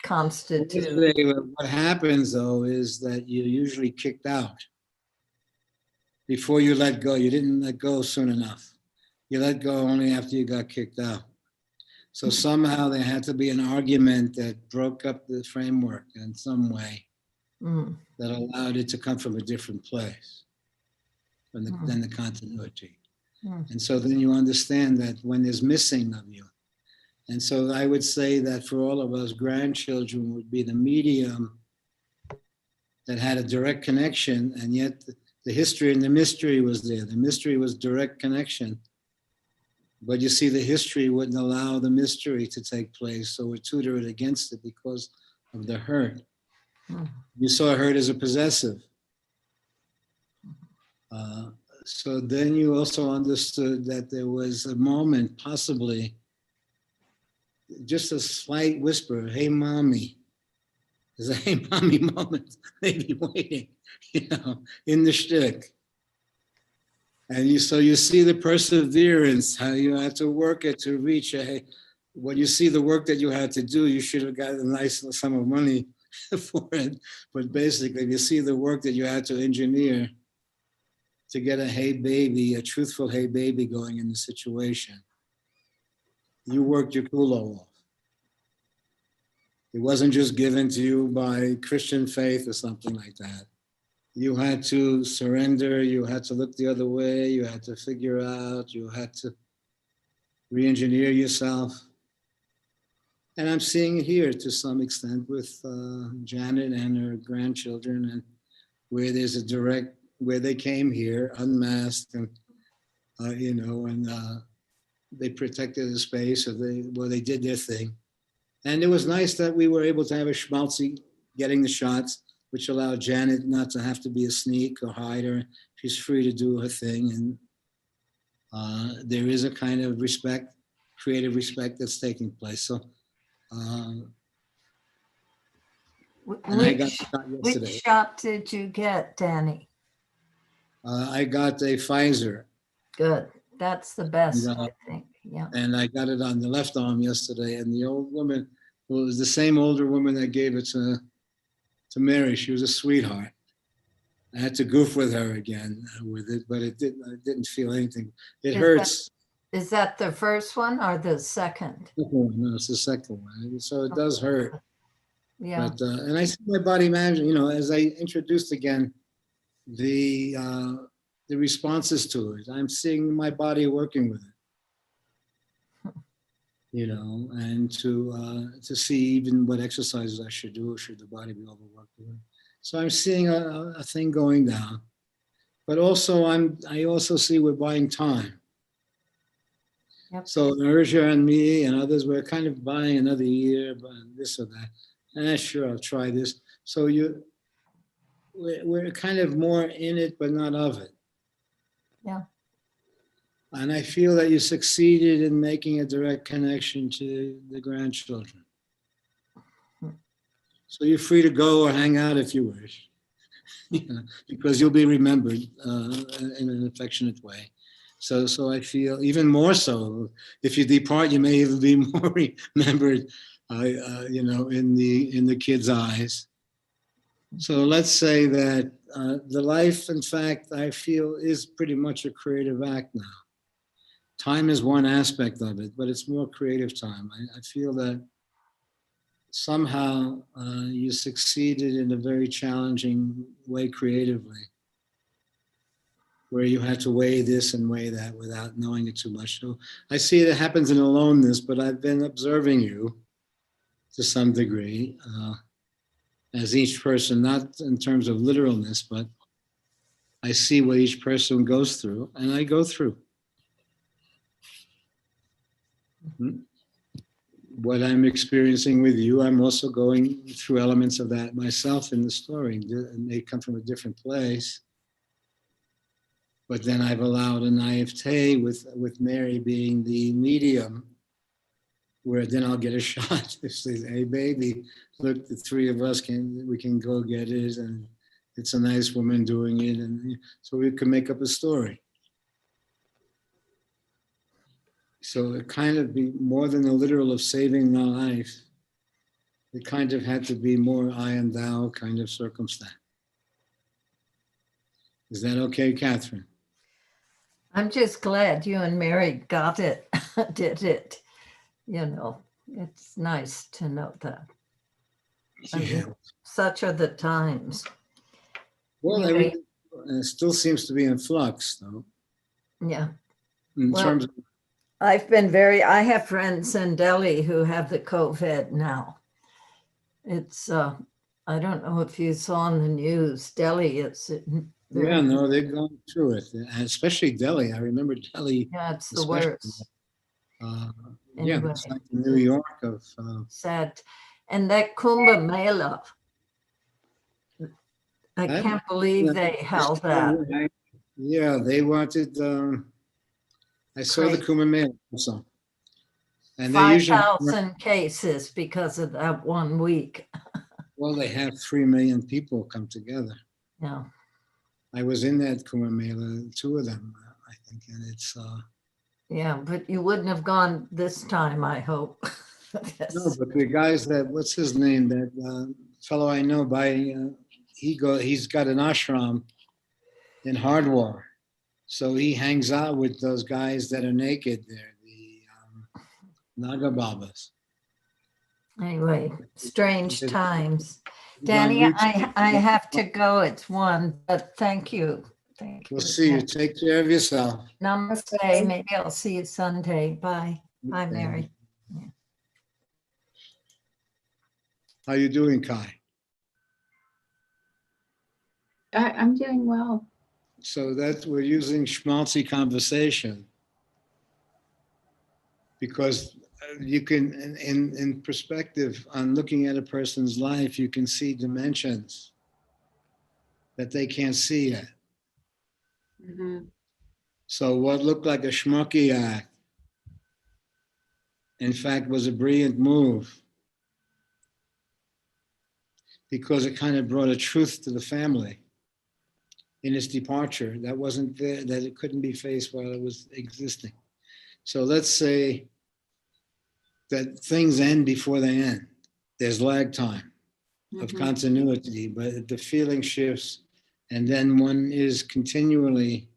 constitute. what happens though is that you're usually kicked out before you let go. You didn't let go soon enough. You let go only after you got kicked out. So somehow there had to be an argument that broke up the framework in some way that allowed it to come from a different place than the continuity. And so then you understand that when there's missing of you. And so I would say that for all of us, grandchildren would be the medium that had a direct connection, and yet the history and the mystery was there. The mystery was direct connection. But you see, the history wouldn't allow the mystery to take place, so we tutored against it because of the hurt. You saw hurt as a possessive. So then you also understood that there was a moment, possibly, just a slight whisper, hey, mommy. There's a hey, mommy moment, maybe waiting, you know, in the shtick. And so you see the perseverance, how you had to work it to reach when you see the work that you had to do, you should have got a nice sum of money for it. But basically, you see the work that you had to engineer to get a hey baby, a truthful hey baby going in the situation. You worked your culo off. It wasn't just given to you by Christian faith or something like that. You had to surrender, you had to look the other way, you had to figure out, you had to re-engineer yourself. And I'm seeing it here to some extent with Janet and her grandchildren, and where there's a direct, where they came here unmasked and, you know, and they protected the space, or they did their thing. And it was nice that we were able to have a schmaltzy getting the shots, which allowed Janet not to have to be a sneak or hider. She's free to do her thing. And there is a kind of respect, creative respect that's taking place. So, and I got shot yesterday. Which shot did you get, Danny? I got a Pfizer. Good. That's the best, And, I think. Yeah. And I got it on the left arm yesterday. And the old woman, well, it was the same older woman that gave it to Mary. She was a sweetheart. I had to goof with her again with it, but I didn't feel anything. It hurts. Is that the first one or the second? No, it's the second one. So it does hurt. Yeah. But, and I see my body managing, you know, as I introduced again, the responses to it. I'm seeing my body working with it, you know, and to see even what exercises I should do, or should the body be overworked with it. So I'm seeing a thing going down, but also I also see we're buying time. Yep. So Urja and me and others, we're kind of buying another year, this or that. Sure, I'll try this. So we're kind of more in it, but not of it. Yeah. And I feel that you succeeded in making a direct connection to the grandchildren. So you're free to go or hang out if you wish, because you'll be remembered in an affectionate way. So I feel even more so, if you depart, you may even be more remembered, in the kids' eyes. So let's say that the life, in fact, I feel is pretty much a creative act now. Time is one aspect of it, but it's more creative time. I feel that somehow you succeeded in a very challenging way creatively, where you had to weigh this and weigh that without knowing it too much. So I see it happens in aloneness, but I've been observing you to some degree as each person, not in terms of literalness, but I see what each person goes through, and I go through. What I'm experiencing with you, I'm also going through elements of that myself in the story. It may come from a different place, but then I've allowed a naivete with Mary being the medium, where then I'll get a shot. If they say, hey baby, look, the three of us we can go get it, and it's a nice woman doing it, and so we can make up a story. So it kind of be more than the literal of saving my life. It kind of had to be more I and thou kind of circumstance. Is that okay, Catherine? I'm just glad you and Mary got it, did it. It's nice to know that. I mean, such are the times. Well, Anyway, everything still seems to be in flux, though. yeah. In terms of, I have friends in Delhi who have the COVID now. It's, I don't know if you saw on the news, Delhi, yeah, no, they've gone through it, and especially Delhi. I remember Delhi. Yeah, it's the especially, worst. Yeah, Anyway, it's like New York of. sad. And that Kumbh Mela, I can't believe they held that. Yeah, they wanted. I saw the Kumbh Mela also, and they usually 5,000 cases because of that 1 week. Well, they have 3 million people come together. Yeah. I was in that Kumbh Mela, 2 of them, I think, and it's. Yeah, but you wouldn't have gone this time, I hope. No, but the guys what's his name? That fellow I know he's got an ashram in Hardwar. So he hangs out with those guys that are naked there, the Naga Babas. Anyway, strange times. He's on Danny, YouTube. I have to go. It's 1, but thank you. Thank you. We'll see you. Take care of yourself. Namaste. Maybe I'll see you Sunday. Bye. Bye, Mary. Yeah. How you doing, Kai? I'm doing well. So we're using schmaltzy conversation because you can, in perspective on looking at a person's life, you can see dimensions that they can't see yet. Mm-hmm. So what looked like a schmucky act, in fact, was a brilliant move because it kind of brought a truth to the family in its departure that wasn't there, that it couldn't be faced while it was existing. So let's say that things end before they end. There's lag time of continuity, but the feeling shifts, and then one is continually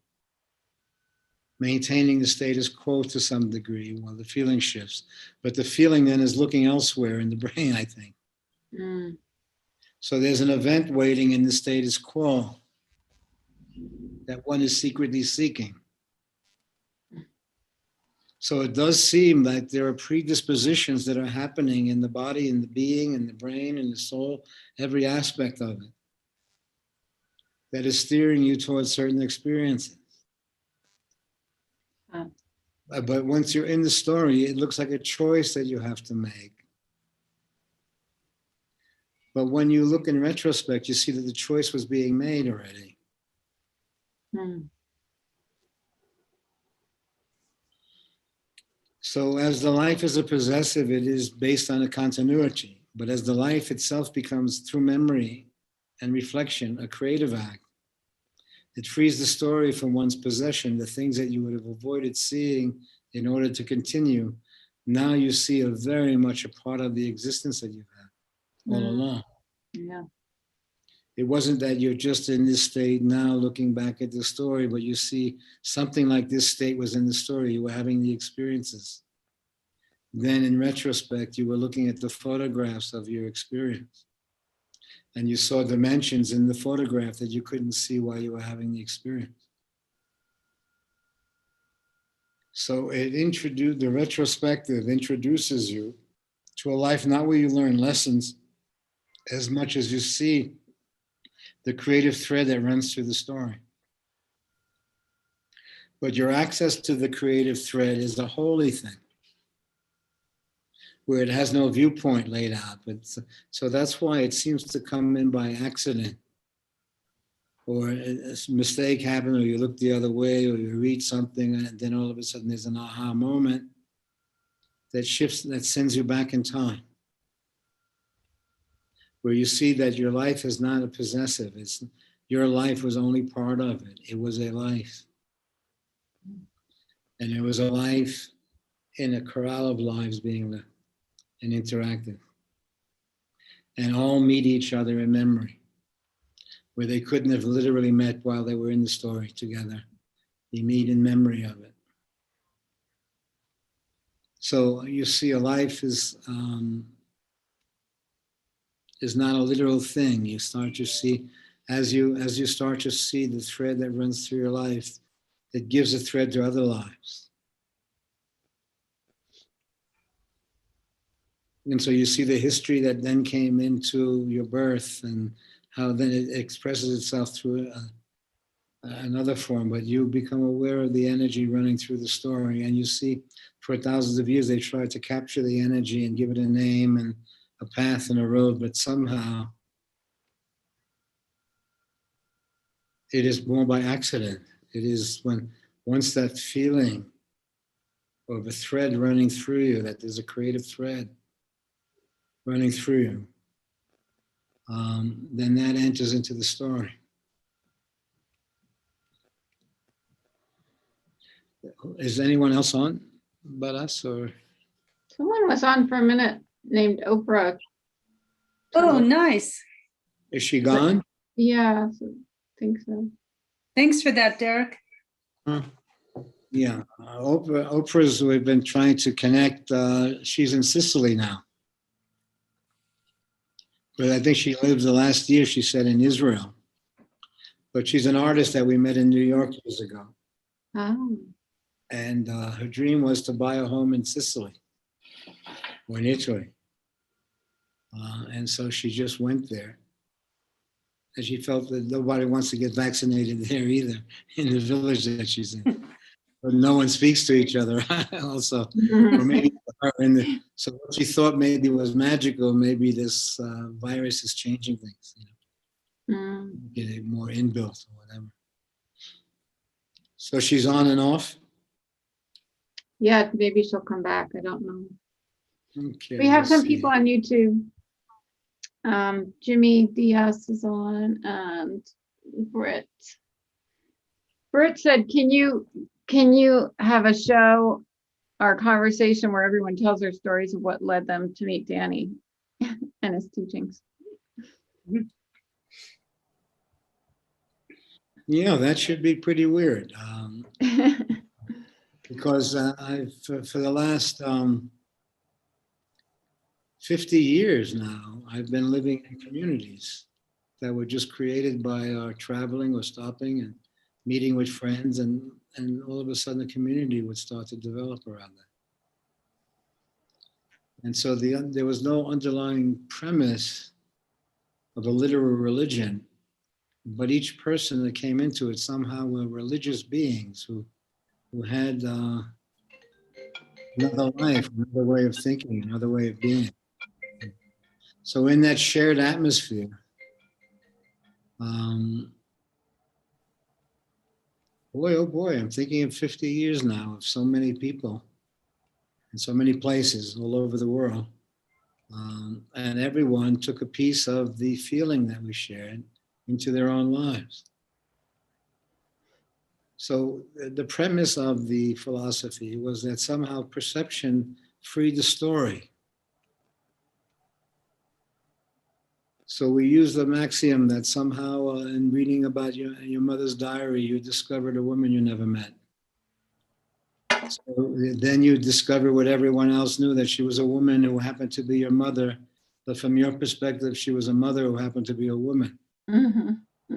maintaining the status quo to some degree while the feeling shifts. But the feeling then is looking elsewhere in the brain, I think. Mm. So there's an event waiting in the status quo that one is secretly seeking. So it does seem like there are predispositions that are happening in the body, in the being, in the brain, in the soul, every aspect of it, that is steering you towards certain experiences. But once you're in the story, it looks like a choice that you have to make. But when you look in retrospect, you see that the choice was being made already. Mm. So as the life is a possessive, it is based on a continuity. But as the life itself becomes, through memory and reflection, a creative act, it frees the story from one's possession, the things that you would have avoided seeing in order to continue. Now you see a very much a part of the existence that you've had all along. Yeah. It wasn't that you're just in this state now looking back at the story, but you see something like this state was in the story. You were having the experiences. Then in retrospect, you were looking at the photographs of your experience. And you saw dimensions in the photograph that you couldn't see while you were having the experience. So the retrospective introduces you to a life not where you learn lessons as much as you see the creative thread that runs through the story. But your access to the creative thread is a holy thing, where it has no viewpoint laid out. But so that's why it seems to come in by accident, or a mistake happened, or you look the other way, or you read something, and then all of a sudden there's an aha moment that shifts, that sends you back in time, where you see that your life is not a possessive. It's your life was only part of it. It was a life. And it was a life in a corral of lives being lived and interactive. And all meet each other in memory, where they couldn't have literally met while they were in the story together. They meet in memory of it. So you see, a life is not a literal thing. You start to see, as you start to see the thread that runs through your life, it gives a thread to other lives. And so you see the history that then came into your birth and how then it expresses itself through another form, but you become aware of the energy running through the story, and you see for thousands of years they tried to capture the energy and give it a name and a path and a road, but somehow it is more by accident. It is once that feeling of a thread running through you, that there's a creative thread running through you, then that enters into the story. Is anyone else on but us, or? Someone was on for a minute named Oprah. Oh, nice. Is she gone? Yeah, I think so. Thanks for that, Derek. Yeah, Oprah's, we've been trying to connect. She's in Sicily now. But I think she lived the last year, she said, in Israel. But she's an artist that we met in New York years ago. Oh. And her dream was to buy a home in Sicily or in Italy. And so she just went there. And she felt that nobody wants to get vaccinated there either, in the village that she's in. But no one speaks to each other also. Or maybe so what she thought maybe was magical, maybe this virus is changing things, get it more inbuilt or whatever. So she's on and off? Yeah, maybe she'll come back. I don't know. Okay, We have let's some see. people on YouTube. Jimmy Diaz is on, and Britt. Britt said, can you have a show or conversation where everyone tells their stories of what led them to meet Danny and his teachings? Yeah, that should be pretty weird. Because I've, for the last 50 years now, I've been living in communities that were just created by our traveling or stopping and meeting with friends, and all of a sudden a community would start to develop around that. And so there was no underlying premise of a literal religion, but each person that came into it somehow were religious beings who had another life, another way of thinking, another way of being. So in that shared atmosphere, boy, oh boy, I'm thinking of 50 years now of so many people in so many places all over the world And everyone took a piece of the feeling that we shared into their own lives. So the premise of the philosophy was that somehow perception freed the story. So we use the maxiom that somehow in reading about your mother's diary, you discovered a woman you never met. So then you discover what everyone else knew, that she was a woman who happened to be your mother. But from your perspective, she was a mother who happened to be a woman.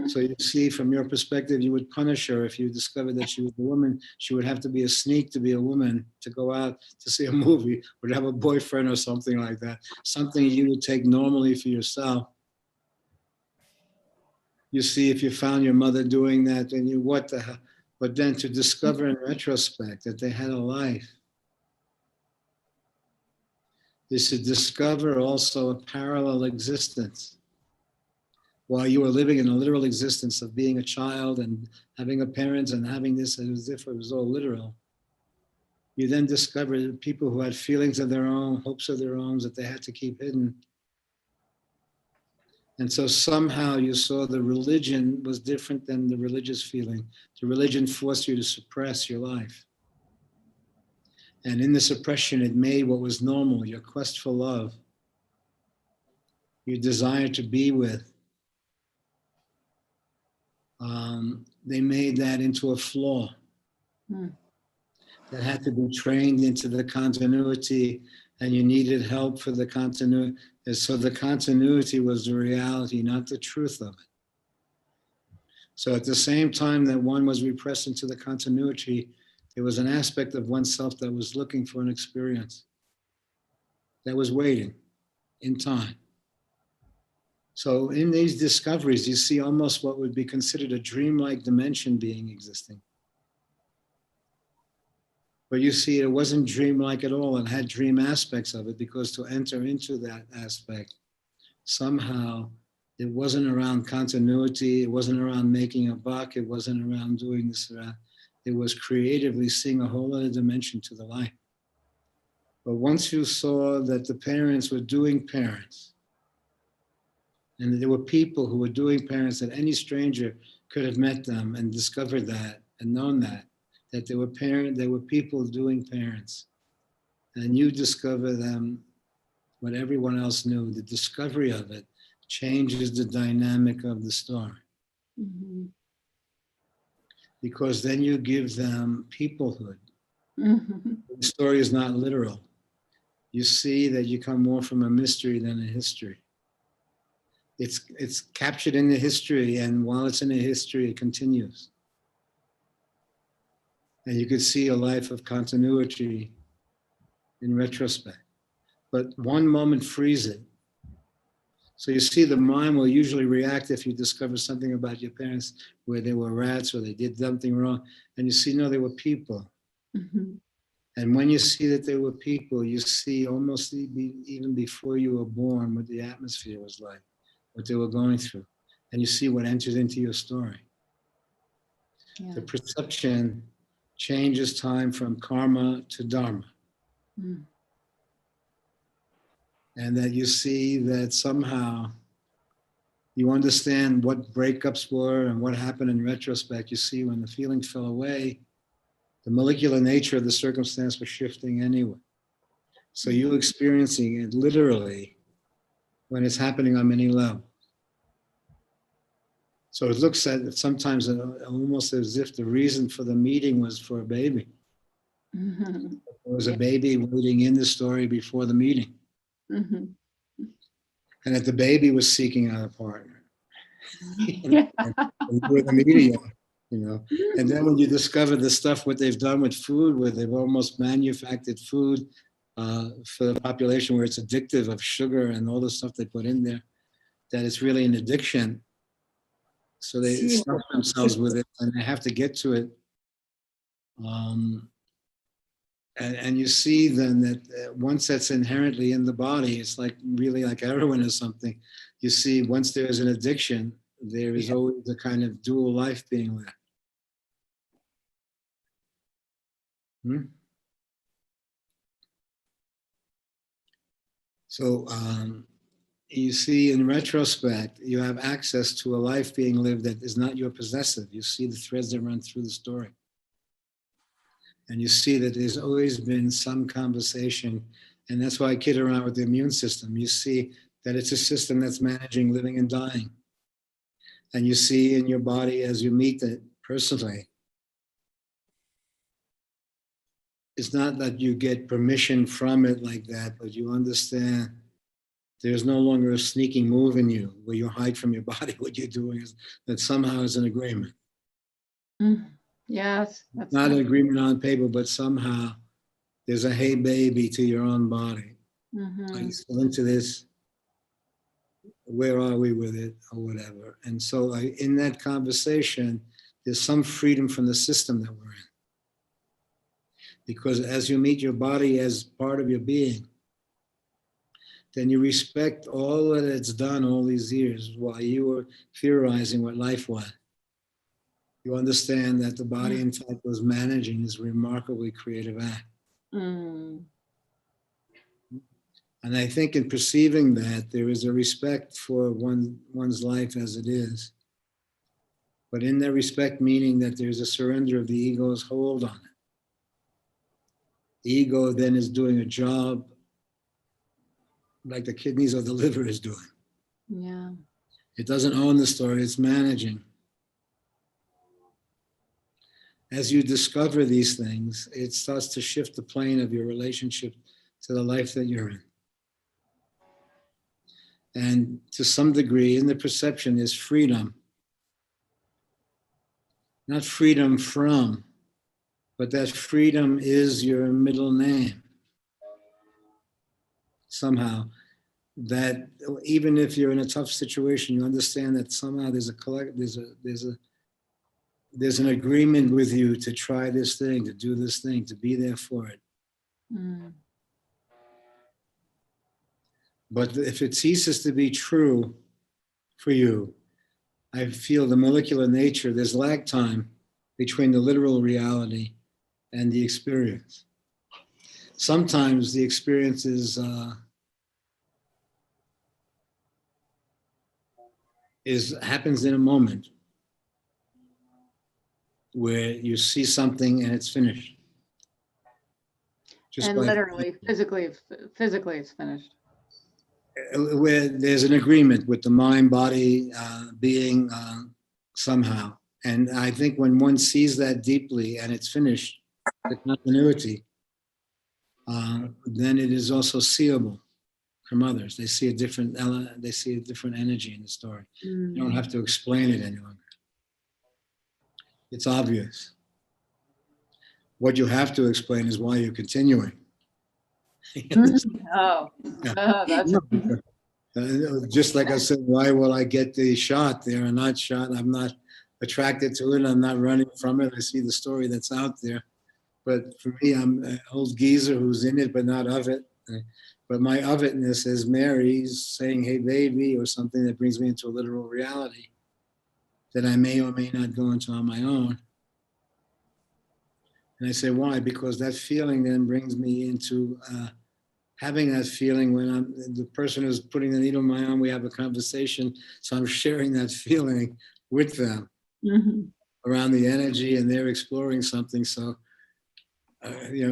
So you see, from your perspective, you would punish her if you discovered that she was a woman. She would have to be a sneak to be a woman, to go out to see a movie, or to have a boyfriend or something like that. Something you would take normally for yourself. You see, if you found your mother doing that, then you, what the hell? But then to discover in retrospect that they had a life is to discover also a parallel existence. While you were living in a literal existence of being a child and having a parent and having this as if it was all literal, you then discovered people who had feelings of their own, hopes of their own that they had to keep hidden. And so somehow you saw the religion was different than the religious feeling. The religion forced you to suppress your life. And in the suppression, it made what was normal, your quest for love, your desire to be with, they made that into a flaw that had to be trained into the continuity, and you needed help for the continuity. So the continuity was the reality, not the truth of it. So at the same time that one was repressed into the continuity, there was an aspect of oneself that was looking for an experience, that was waiting in time. So in these discoveries, you see almost what would be considered a dreamlike dimension being existing. But you see, it wasn't dreamlike at all. It had dream aspects of it, because to enter into that aspect, somehow it wasn't around continuity. It wasn't around making a buck. It wasn't around doing this or that. It was creatively seeing a whole other dimension to the life. But once you saw that the parents were doing parents, and there were people who were doing parents, that any stranger could have met them and discovered that and known that there were people doing parents. And you discover them, what everyone else knew. The discovery of it changes the dynamic of the story. Because then you give them peoplehood. The story is not literal. You see that you come more from a mystery than a history. It's captured in the history, and while it's in the history, it continues. And you could see a life of continuity in retrospect. But one moment frees it. So you see, the mind will usually react if you discover something about your parents where they were rats or they did something wrong. And you see, no, they were people. And when you see that they were people, you see almost even before you were born what the atmosphere was like, what they were going through. And you see what enters into your story. The perception changes time from karma to dharma. And that you see that somehow you understand what breakups were and what happened in retrospect. You see, when the feeling fell away, the molecular nature of the circumstance was shifting anyway. So you're experiencing it literally when it's happening on many levels. So it looks at it sometimes almost as if the reason for the meeting was for a baby. There was a baby waiting in the story before the meeting. And that the baby was seeking out a partner. And you were the medium, And then when you discover the stuff, what they've done with food, where they've almost manufactured food for the population, where it's addictive, of sugar and all the stuff they put in there, that it's really an addiction. So they stuff themselves with it, and they have to get to it. And you see then that once that's inherently in the body, it's like really like heroin or something. You see, once there is an addiction, there is always a kind of dual life being lived. So you see, in retrospect, you have access to a life being lived that is not your possessive. You see the threads that run through the story. And you see that there's always been some conversation. And that's why I kid around with the immune system. You see that it's a system that's managing living and dying. And you see in your body as you meet it personally, it's not that you get permission from it like that, but you understand there's no longer a sneaking move in you where you hide from your body. What you're doing is that somehow is an agreement. Yes, that's Not an nice. agreement on paper, but somehow there's a hey baby to your own body. Are you still into this? Where are we with it or whatever? And so in that conversation, there's some freedom from the system that we're in. Because as you meet your body as part of your being, then you respect all that it's done all these years while you were theorizing what life was. You understand that the body, in fact, was managing this remarkably creative act. And I think in perceiving that, there is a respect for one's life as it is. But in that respect, meaning that there's a surrender of the ego's hold on it. The ego then is doing a job like the kidneys or the liver is doing. Yeah. It doesn't own the story, it's managing. As you discover these things, it starts to shift the plane of your relationship to the life that you're in. And to some degree, in the perception is freedom. Not freedom from, but that freedom is your middle name. Somehow, that even if you're in a tough situation, you understand that somehow there's an agreement with you to try this thing, to do this thing, to be there for it. But if it ceases to be true for you, I feel the molecular nature, there's lag time between the literal reality and the experience. Sometimes the experience happens in a moment where you see something and it's finished. Just And by, literally, physically it's finished. where there's an agreement with the mind, body, being somehow. And I think when one sees that deeply and it's finished, the continuity, then it is also seeable from others. They see a different energy in the story. You don't have to explain it any longer. It's obvious. What you have to explain is why you're continuing. Oh, that's Just like I said, why will I get the shot there and not shot? I'm not attracted to it. I'm not running from it. I see the story that's out there. But for me, I'm an old geezer who's in it, but not of it. But my of itness is Mary's saying, hey, baby, or something that brings me into a literal reality that I may or may not go into on my own. And I say, why? Because that feeling then brings me into having that feeling when I'm the person who's putting the needle in my arm, we have a conversation. So I'm sharing that feeling with them around the energy, and they're exploring something. So,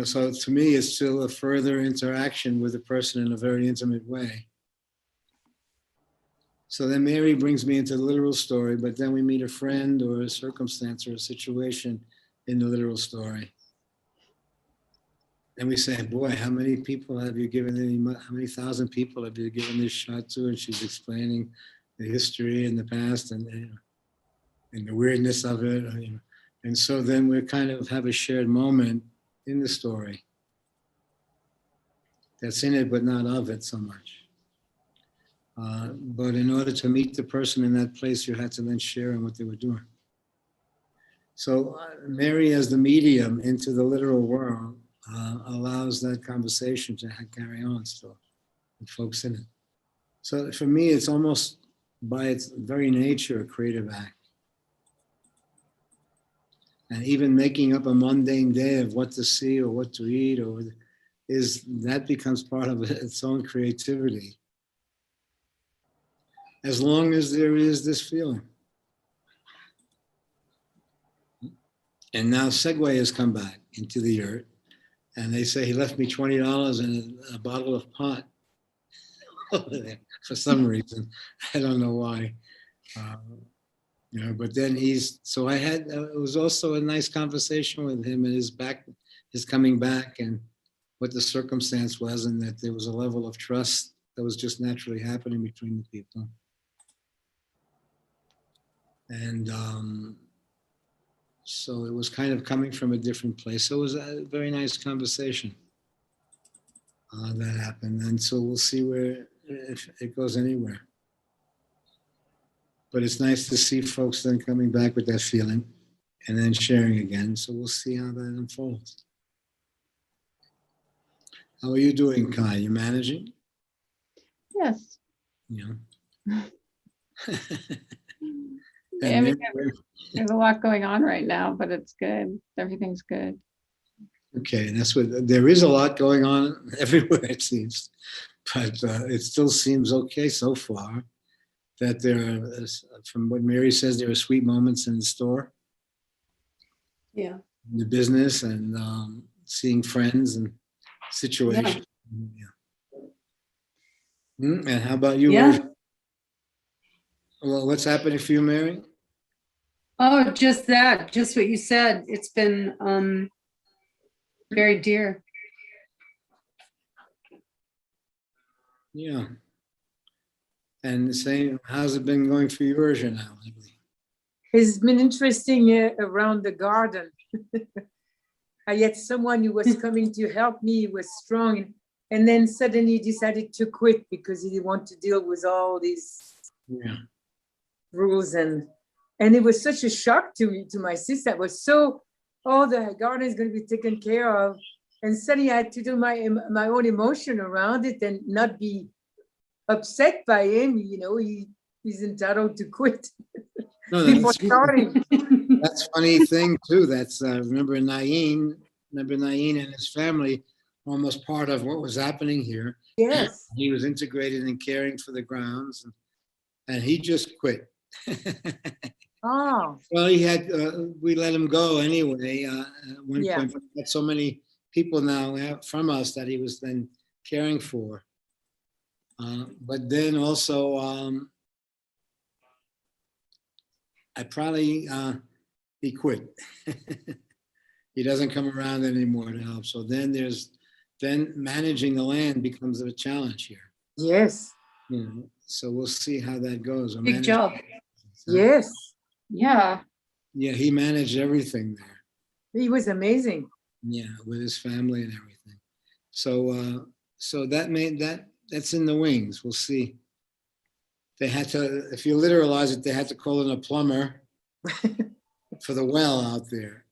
so to me, it's still a further interaction with the person in a very intimate way. So then Mary brings me into the literal story, but then we meet a friend or a circumstance or a situation in the literal story. And we say, boy, how many people have you given how many thousand people have you given this shot to? And she's explaining the history and the past and the weirdness of it. And so then we kind of have a shared moment in the story that's in it, but not of it so much. But in order to meet the person in that place, you had to then share in what they were doing. So Mary as the medium into the literal world allows that conversation to carry on still with folks in it. So for me, it's almost by its very nature a creative act. And even making up a mundane day of what to see or what to eat or is that becomes part of its own creativity. As long as there is this feeling. And now Segway has come back into the earth, and they say he left me $20 and a bottle of pot over there for some reason. I don't know why. But then so I had, it was also a nice conversation with him and his coming back and what the circumstance was, and that there was a level of trust that was just naturally happening between the people. And so it was kind of coming from a different place. So it was a very nice conversation that happened. And so we'll see if it goes anywhere. But it's nice to see folks then coming back with that feeling and then sharing again. So we'll see how that unfolds. How are you doing, Kai? You managing? Yes. Yeah. Yeah, I mean, there's a lot going on right now, but it's good. Everything's good. Okay, and there is a lot going on everywhere, it seems, but it still seems okay so far. That there are, from what Mary says, there are sweet moments in the store, Yeah. in the business, and seeing friends and situations. Yeah. And how about you? Yeah. Well, what's happening for you, Mary? Oh, just that, just what you said. It's been very dear. Yeah. And the same, how's it been going for yours now? It's been interesting around the garden. I had someone who was coming to help me, was strong, and then suddenly decided to quit because he didn't want to deal with all these rules, and it was such a shock to me, to my sister. I was so, the garden is going to be taken care of, and suddenly I had to do my own emotion around it and not be upset by him. He's entitled to quit. No, before starting. That's funny thing too. That's remember Nain and his family, almost part of what was happening here. Yes. He was integrated in caring for the grounds, and he just quit. Oh. Well, he had we let him go anyway. At one point, but he had so many people now from us that he was then caring for. But then also, I probably he quit. He doesn't come around anymore to help. So then managing the land becomes a challenge here. Yes. So we'll see how that goes. Big job. Yes. Yeah. Yeah, he managed everything there. He was amazing. Yeah, with his family and everything. So so that's in the wings. We'll see. They had to, if you literalize it, they had to call in a plumber for the well out there.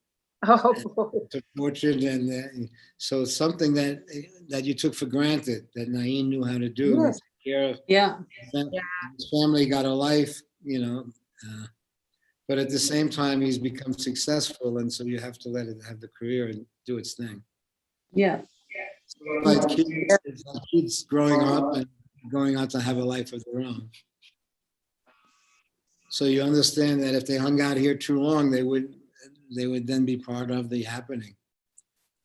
Oh boy. To fortune, and so it's something that you took for granted that Nain knew how to do. Yes. Take care of. Yeah. His family got a life, but at the same time he's become successful, and so you have to let it have the career and do its thing. Yeah. Like kids growing up and going on to have a life of their own. So you understand that if they hung out here too long, they would then be part of the happening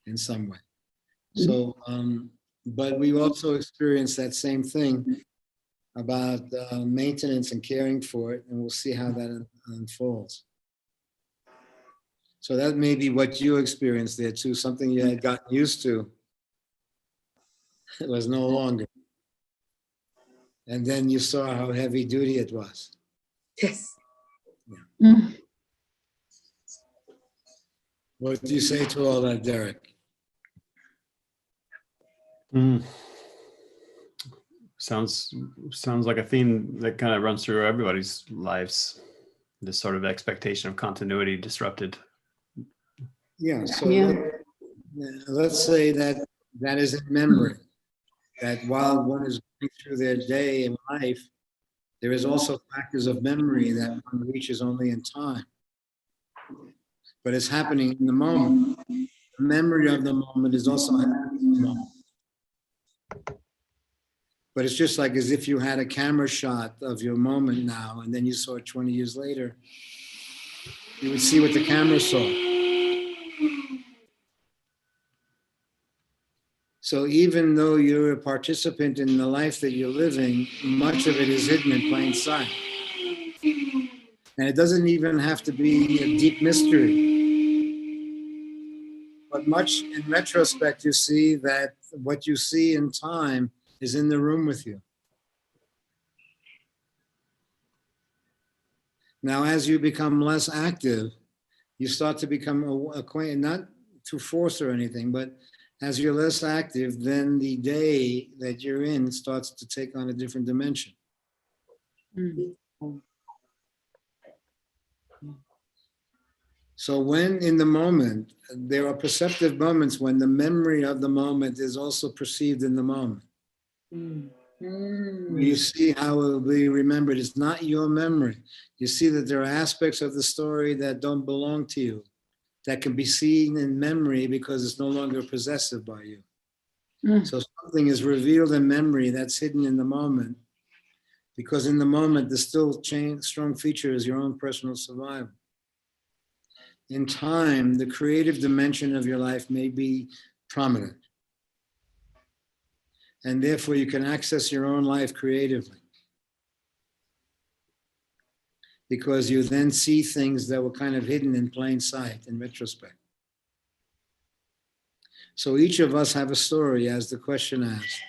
in some way. So, but we also experienced that same thing about maintenance and caring for it, and we'll see how that unfolds. So that may be what you experienced there too, something you had gotten used to. It was no longer. And then you saw how heavy duty it was. Yes. Mm. What do you say to all that, Derek? Sounds like a theme that kind of runs through everybody's lives. This sort of expectation of continuity disrupted. Yeah. So Yeah. let's say that is in memory. That while one is going through their day in life, there is also factors of memory that one reaches only in time. But it's happening in the moment. The memory of the moment is also happening in the moment. But it's just like as if you had a camera shot of your moment now, and then you saw it 20 years later, you would see what the camera saw. So even though you're a participant in the life that you're living, much of it is hidden in plain sight. And it doesn't even have to be a deep mystery. But much in retrospect, you see that what you see in time is in the room with you. Now, as you become less active, you start to become acquainted, not to force or anything, but as you're less active, then the day that you're in starts to take on a different dimension. So when in the moment, there are perceptive moments when the memory of the moment is also perceived in the moment. You see how it will be remembered. It's not your memory. You see that there are aspects of the story that don't belong to you, that can be seen in memory because it's no longer possessive by you. So something is revealed in memory that's hidden in the moment, because in the moment, the still strong feature is your own personal survival. In time, the creative dimension of your life may be prominent. And therefore, you can access your own life creatively. Because you then see things that were kind of hidden in plain sight in retrospect. So each of us have a story, as the question asked.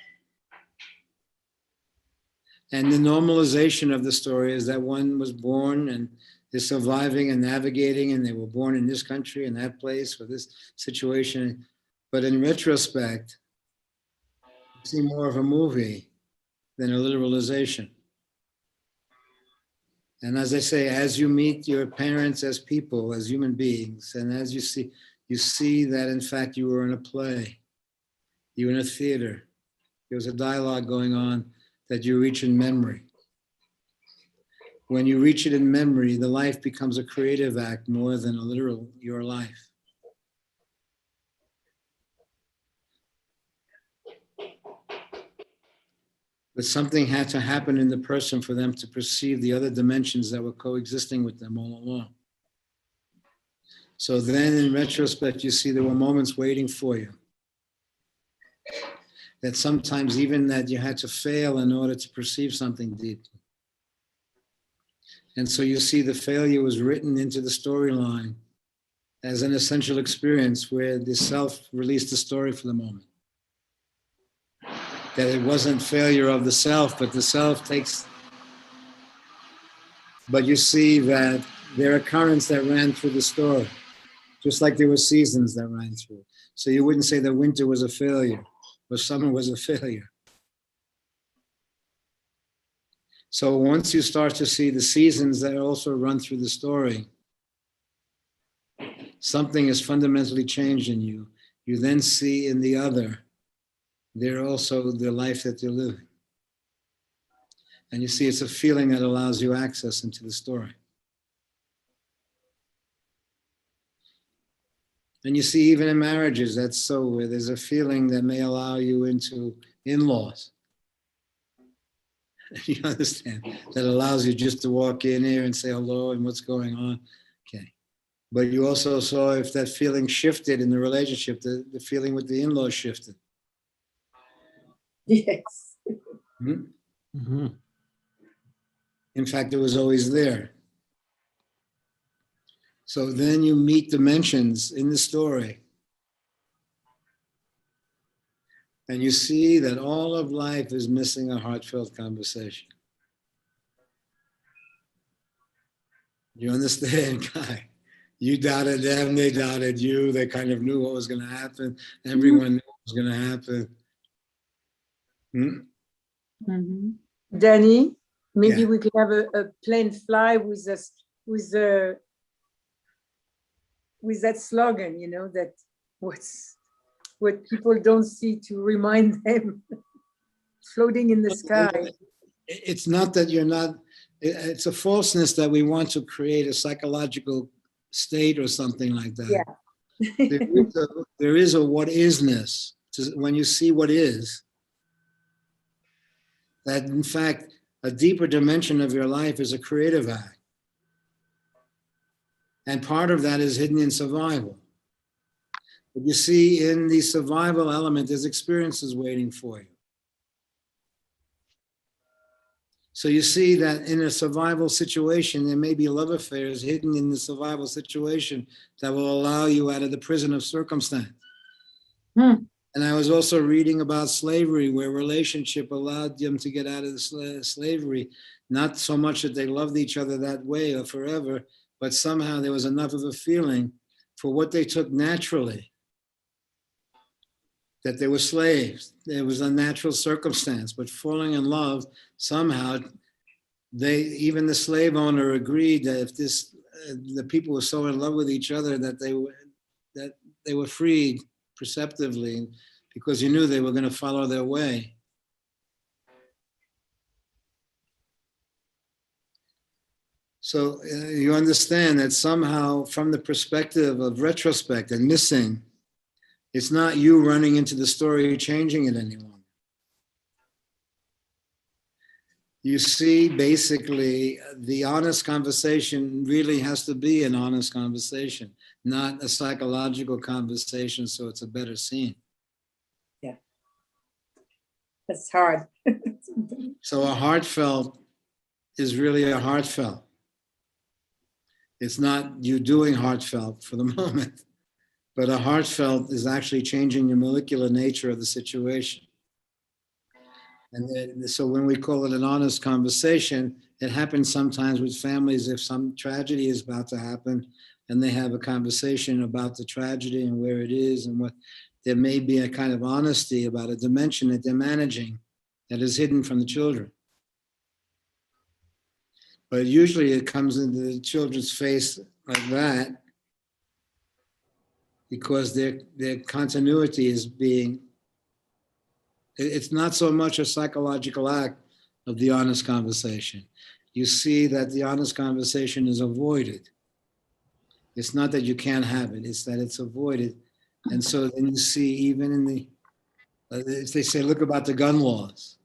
And the normalization of the story is that one was born and is surviving and navigating, and they were born in this country and that place for this situation. But in retrospect, you see more of a movie than a literalization. And as I say, as you meet your parents as people, as human beings, and as you see that in fact you were in a play, you were in a theater, there was a dialogue going on that you reach in memory. When you reach it in memory, the life becomes a creative act more than a literal, your life. But something had to happen in the person for them to perceive the other dimensions that were coexisting with them all along. So then in retrospect, you see there were moments waiting for you. That sometimes even that you had to fail in order to perceive something deep. And so you see the failure was written into the storyline as an essential experience where the self released the story for the moment. That it wasn't failure of the self, but the self takes. But you see that there are currents that ran through the story, just like there were seasons that ran through. So you wouldn't say that winter was a failure or summer was a failure. So once you start to see the seasons that also run through the story, something is fundamentally changed in you. You then see in the other, they're also the life that they're living. And you see it's a feeling that allows you access into the story. And you see even in marriages, that's so, where there's a feeling that may allow you into in-laws. You understand? That allows you just to walk in here and say hello and what's going on. Okay. But you also saw if that feeling shifted in the relationship, the feeling with the in-laws shifted. Yes. Mm-hmm. In fact, it was always there. So then you meet dimensions in the story. And you see that all of life is missing a heartfelt conversation. You understand, Guy? You doubted them, they doubted you. They kind of knew what was going to happen. Everyone knew what was going to happen. Danny, maybe Yeah. we could have a plane fly with us with that slogan, you know, that what people don't see to remind them, floating in the sky. It's not that you're not, it's a falseness that we want to create a psychological state or something like that. Yeah. There is a what isness. When you see what is, that in fact, a deeper dimension of your life is a creative act. And part of that is hidden in survival. But you see, in the survival element, there's experiences waiting for you. So you see that in a survival situation, there may be love affairs hidden in the survival situation that will allow you out of the prison of circumstance. And I was also reading about slavery, where relationship allowed them to get out of the slavery, not so much that they loved each other that way or forever, but somehow there was enough of a feeling for what they took naturally, that they were slaves. There was a natural circumstance, but falling in love, somehow, even the slave owner agreed that if the people were so in love with each other that they were freed perceptively, because you knew they were going to follow their way. So you understand that somehow, from the perspective of retrospect and missing, it's not you running into the story, changing it anymore. You see, basically, the honest conversation really has to be an honest conversation, not a psychological conversation, so it's a better scene. Yeah. That's hard. So a heartfelt is really a heartfelt. It's not you doing heartfelt for the moment, but a heartfelt is actually changing the molecular nature of the situation. And so when we call it an honest conversation, it happens sometimes with families if some tragedy is about to happen and they have a conversation about the tragedy and where it is and what, there may be a kind of honesty about a dimension that they're managing that is hidden from the children. But usually it comes into the children's face like that because their continuity is being, it's not so much a psychological act of the honest conversation. You see that the honest conversation is avoided. It's not that you can't have it, it's that it's avoided. And so then you see even in the, if they say, look about the gun laws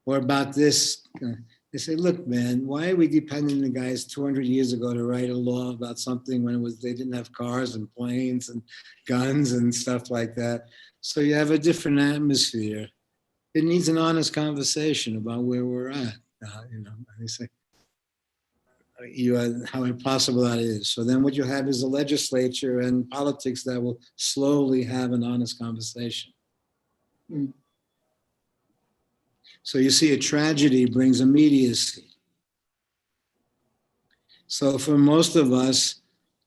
or about this, they say, look, man, why are we depending on the guys 200 years ago to write a law about something when it was, they didn't have cars and planes and guns and stuff like that. So you have a different atmosphere. It needs an honest conversation about where we're at. You know, they say, how impossible that is. So then what you have is a legislature and politics that will slowly have an honest conversation. So you see, a tragedy brings immediacy. So for most of us,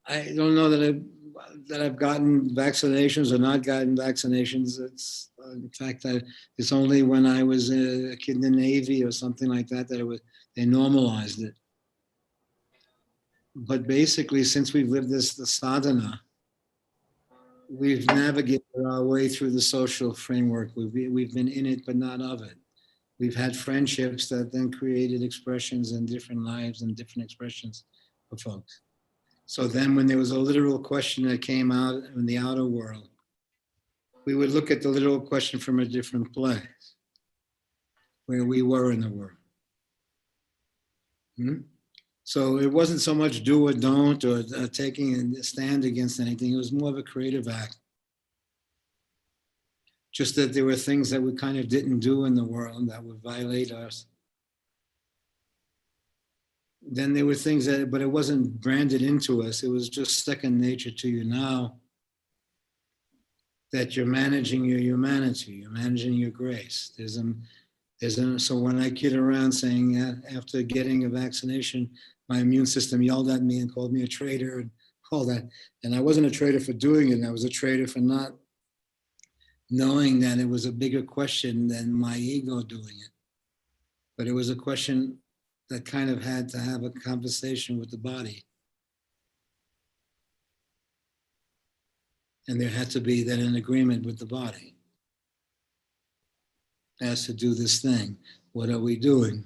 I don't know that I've gotten vaccinations or not gotten vaccinations. It's in fact, it's only when I was a kid in the Navy or something like that that they normalized it. But basically, since we've lived the sadhana, we've navigated our way through the social framework. We've been in it, but not of it. We've had friendships that then created expressions in different lives and different expressions for folks. So then when there was a literal question that came out in the outer world, we would look at the literal question from a different place, where we were in the world. So it wasn't so much do or don't or taking a stand against anything. It was more of a creative act. Just that there were things that we kind of didn't do in the world that would violate us. Then there were things that, but it wasn't branded into us. It was just second nature to you now that you're managing your humanity, you're managing your grace. So when I kid around saying after getting a vaccination, my immune system yelled at me and called me a traitor and all that. And I wasn't a traitor for doing it. I was a traitor for not knowing that it was a bigger question than my ego doing it. But it was a question that kind of had to have a conversation with the body. And there had to be then an agreement with the body as to do this thing. What are we doing?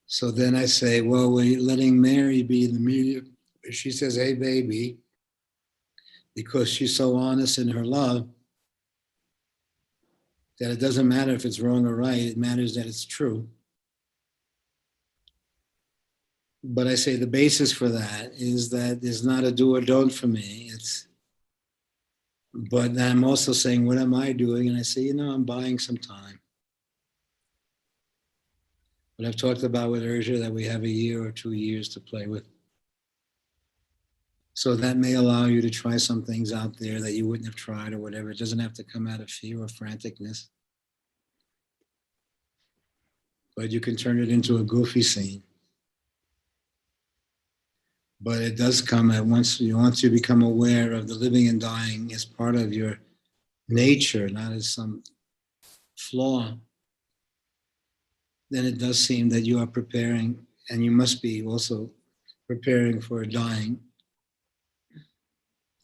So then I say, well, we're letting Mary be the medium. She says, hey, baby, because she's so honest in her love. that it doesn't matter if it's wrong or right, it matters that it's true. But I say the basis for that is that there's not a do or don't for me. But I'm also saying, what am I doing? And I say, I'm buying some time. But I've talked about with Urja that we have a year or 2 years to play with. So that may allow you to try some things out there that you wouldn't have tried or whatever. It doesn't have to come out of fear or franticness. But you can turn it into a goofy scene. But it does come at once you become aware of the living and dying as part of your nature, not as some flaw, then it does seem that you are preparing, and you must be also preparing for dying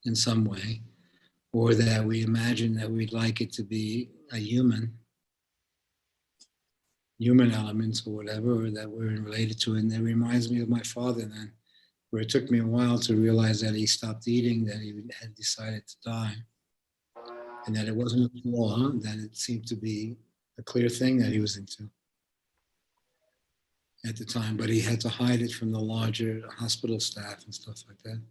in some way, or that we imagine that we'd like it to be a human elements or whatever, or that we're related to. And that reminds me of my father then, where it took me a while to realize that he stopped eating, that he had decided to die, and that it wasn't a flaw, that it seemed to be a clear thing that he was into at the time, but he had to hide it from the larger hospital staff and stuff like that.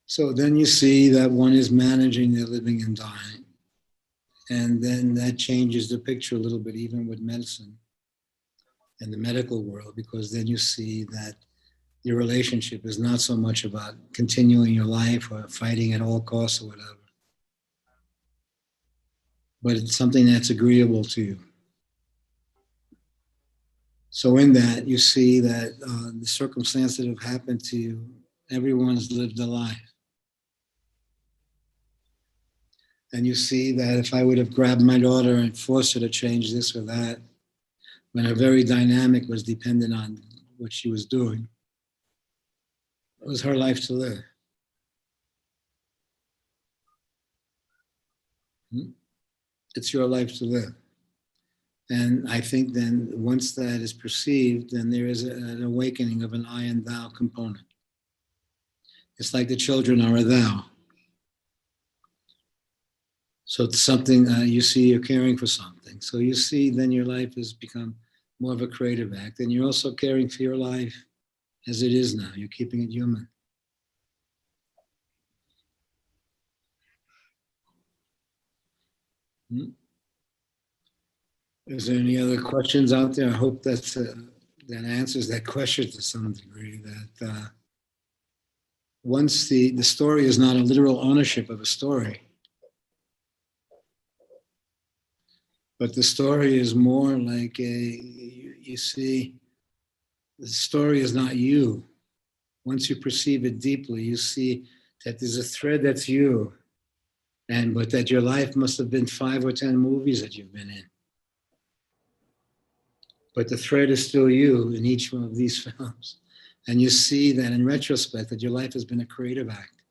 So then you see that one is managing their living and dying, and then that changes the picture a little bit, even with medicine and the medical world, because then you see that your relationship is not so much about continuing your life or fighting at all costs or whatever, but it's something that's agreeable to you. So in that, you see that the circumstances that have happened to you, everyone's lived a life. And you see that if I would have grabbed my daughter and forced her to change this or that, when her very dynamic was dependent on what she was doing, it was her life to live. It's your life to live. And I think then once that is perceived, then there is an awakening of an I and thou component. It's like the children are a thou. So it's something you see you're caring for something. So you see then your life has become more of a creative act. And you're also caring for your life as it is now. You're keeping it human. Is there any other questions out there? I hope that's, that answers that question to some degree, that once the story is not a literal ownership of a story, but the story is more like you see, the story is not you. Once you perceive it deeply, you see that there's a thread that's you, but that your life must have been 5 or 10 movies that you've been in. But the thread is still you in each one of these films. And you see that in retrospect, that your life has been a creative act.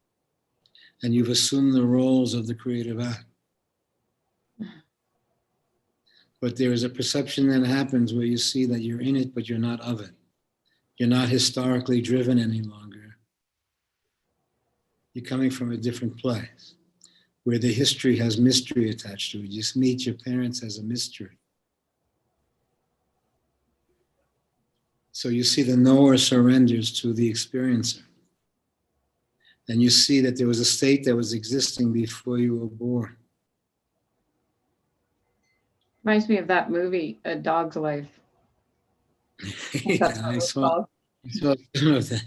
And you've assumed the roles of the creative act. But there is a perception that happens where you see that you're in it, but you're not of it. You're not historically driven any longer. You're coming from a different place, where the history has mystery attached to it. You just meet your parents as a mystery. So you see the knower surrenders to the experiencer. And you see that there was a state that was existing before you were born. Reminds me of that movie, A Dog's Life. Yeah, I saw some of that,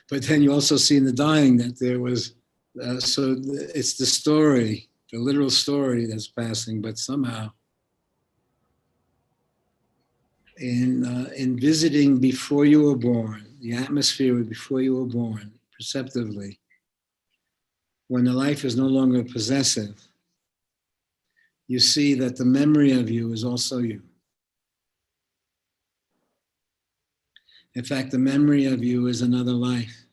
But then you also see in the dying that there was, it's the story, the literal story that's passing, but somehow in visiting before you were born, the atmosphere before you were born, perceptively, when the life is no longer possessive, you see that the memory of you is also you. In fact, the memory of you is another life.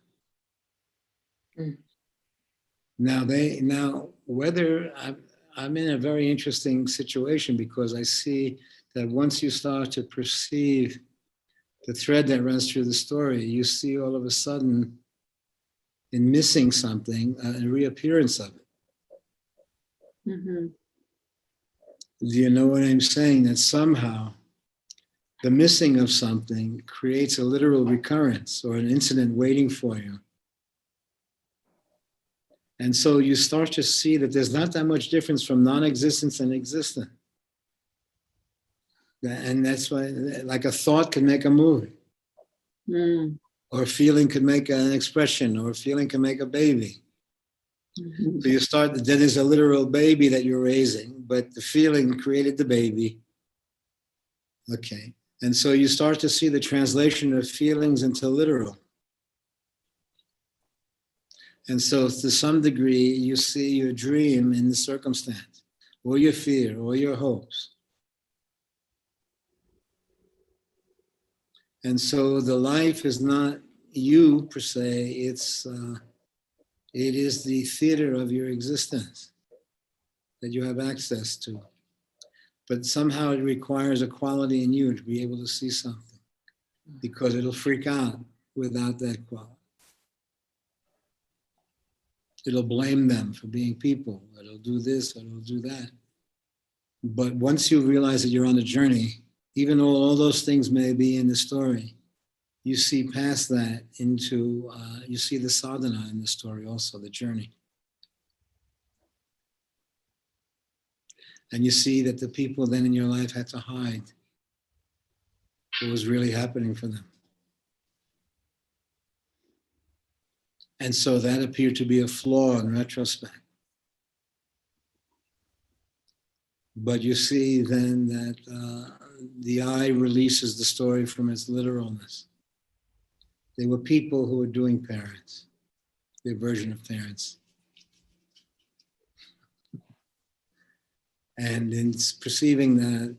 Now, whether I'm in a very interesting situation, because I see that once you start to perceive the thread that runs through the story, you see all of a sudden, in missing something, a reappearance of it. Mm-hmm. Do you know what I'm saying? That somehow the missing of something creates a literal recurrence or an incident waiting for you. And so you start to see that there's not that much difference from non-existence and existence. And that's why, like a thought can make a movie, Mm. or a feeling could make an expression, or a feeling can make a baby. Mhm. So you start, then there's a literal baby that you're raising, but the feeling created the baby. Okay. And so you start to see the translation of feelings into literal. And so to some degree, you see your dream in the circumstance, or your fear, or your hopes. And so the life is not you per se, it is the theater of your existence that you have access to. But somehow it requires a quality in you to be able to see something, because it'll freak out without that quality. It'll blame them for being people. It'll do this, it'll do that. But once you realize that you're on a journey, even though all those things may be in the story, you see past that into, you see the sadhana in the story also, the journey. And you see that the people then in your life had to hide what was really happening for them. And so that appeared to be a flaw in retrospect. But you see then that the eye releases the story from its literalness. They were people who were doing parents, their version of parents. And in perceiving that,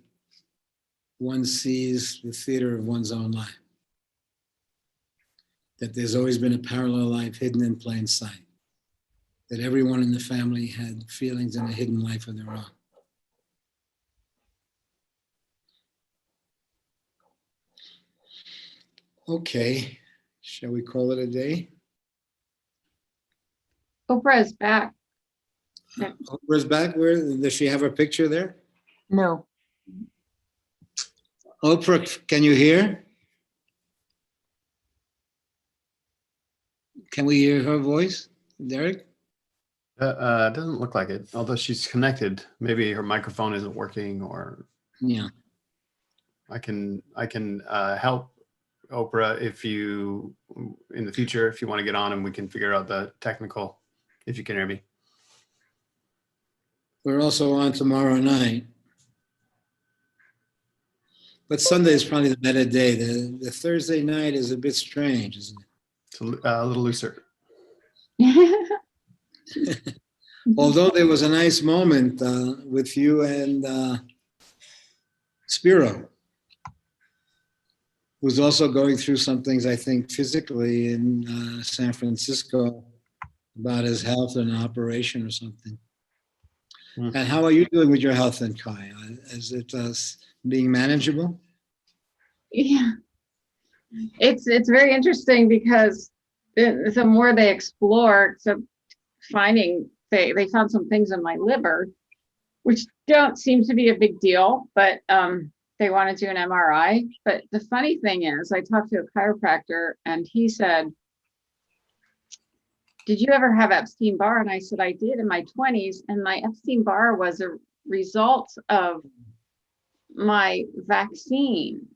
one sees the theater of one's own life. That there's always been a parallel life hidden in plain sight. That everyone in the family had feelings and a hidden life of their own. Okay, shall we call it a day? Oprah is back. Oprah's back. Where does she have her picture there? No. Oprah, can you hear? Can we hear her voice, Derek? Doesn't look like it, although she's connected. Maybe her microphone isn't working, or Yeah. I can help Oprah if you, in the future, if you want to get on and we can figure out the technical, if you can hear me. We're also on tomorrow night. But Sunday is probably the better day. The Thursday night is a bit strange, isn't it? It's a little looser. Although there was a nice moment with you and Spiro, who's also going through some things, I think, physically in San Francisco about his health and an operation or something. Hmm. And how are you doing with your health, and Kai? Is it being manageable? Yeah, it's very interesting because the more they explore, so finding they found some things in my liver, which don't seem to be a big deal, but they want to do an MRI. But the funny thing is, I talked to a chiropractor and he said, "Did you ever have Epstein-Barr?" And I said, "I did in my 20s, and my Epstein-Barr was a result of my vaccine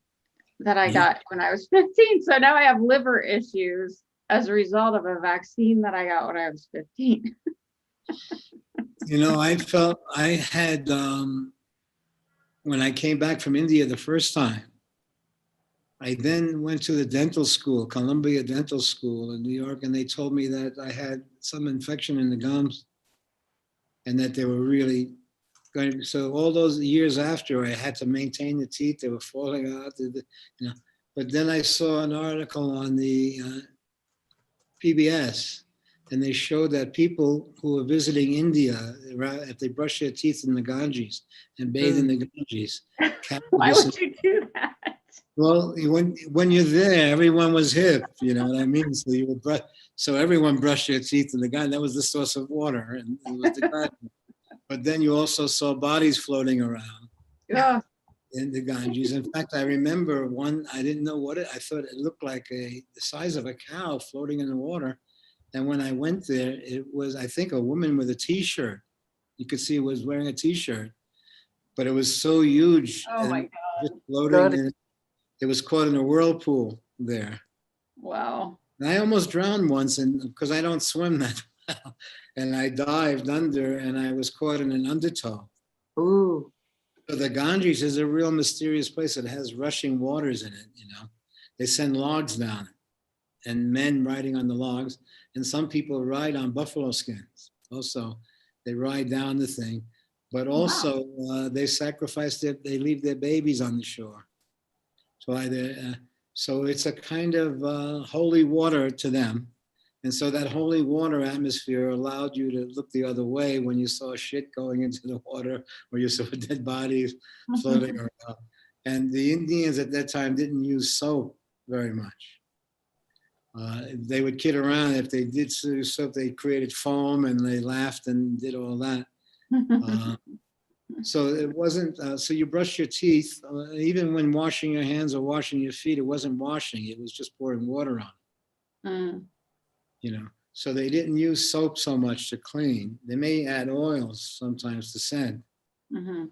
that I got when I was 15. So now I have liver issues as a result of a vaccine that I got when I was 15. You know, I felt I had, when I came back from India the first time, I then went to the dental school, Columbia Dental School in New York, and they told me that I had some infection in the gums and that they were really going to, so all those years after, I had to maintain the teeth. They were falling out, But then I saw an article on the PBS, and they showed that people who were visiting India, if they brush their teeth in the Ganges and bathe in the Ganges, Why would you do that? well, when you're there, everyone was hip, you know what I mean? So you would so everyone brushed their teeth in the Ganges. That was the source of water, and it was the Ganges. But then you also saw bodies floating around Yeah. in the Ganges. In fact, I remember one, I didn't know what I thought it looked like the size of a cow floating in the water. And when I went there, it was, I think, a woman with a t-shirt. You could see it was wearing a t-shirt, but it was so huge Oh my and just God. floating. And it was caught in a whirlpool there. Wow. And I almost drowned once, and because I don't swim that well, and I dived under, and I was caught in an undertow. Ooh. So the Ganges is a real mysterious place. It has rushing waters in it, you know. They send logs down it, and men riding on the logs, and some people ride on buffalo skins. Also, they ride down the thing, but also they sacrifice they leave their babies on the shore. So it's a kind of holy water to them. And so that holy water atmosphere allowed you to look the other way when you saw shit going into the water or you saw dead bodies floating around. And the Indians at that time didn't use soap very much. They would kid around. If they did use soap, they created foam and they laughed and did all that. So it wasn't, so you brush your teeth, even when washing your hands or washing your feet, it wasn't washing, it was just pouring water on, Mm. you know. So they didn't use soap so much to clean. They may add oils sometimes to scent, Mm-hmm.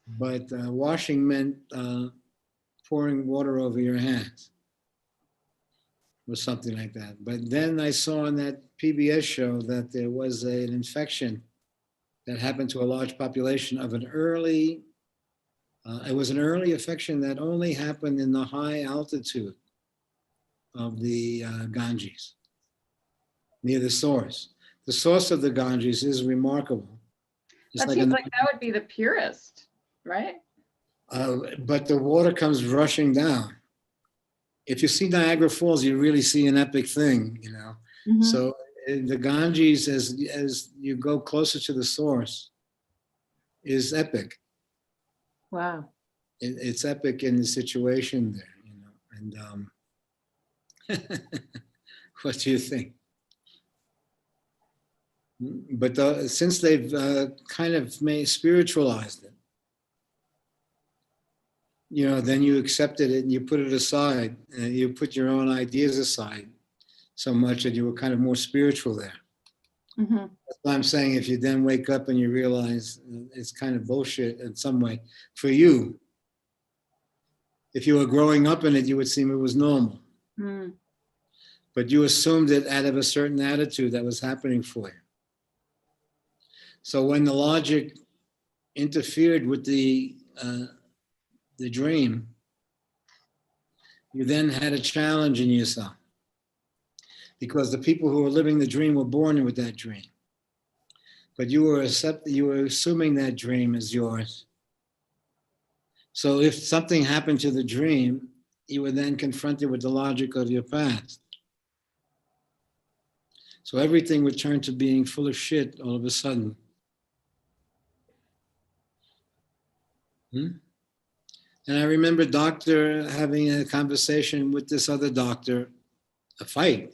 but washing meant pouring water over your hands or something like that. But then I saw on that PBS show that there was an infection that happened to a large population of an early, it was an early affection that only happened in the high altitude of the Ganges, near the source. The source of the Ganges is remarkable. It's That like seems like that would be the purest, right? but the water comes rushing down. If you see Niagara Falls, you really see an epic thing, you know. Mhm. So the Ganges, as you go closer to the source, is epic. Wow. It's epic in the situation there, you know. And what do you think? But since they've kind of spiritualized it, you know, then you accepted it and you put it aside, and you put your own ideas aside so much that you were kind of more spiritual there. Mhm. That's why I'm saying if you then wake up and you realize it's kind of bullshit in some way for you. If you were growing up in it, you would seem it was normal. Mm. But you assumed it out of a certain attitude that was happening for you. So when the logic interfered with the dream, you then had a challenge in yourself because the people who were living the dream were born with that dream. But you were assuming that dream is yours. So if something happened to the dream, you were then confronted with the logic of your past. So everything would turn to being full of shit all of a sudden. And I remember doctor having a conversation with this other doctor, a fight,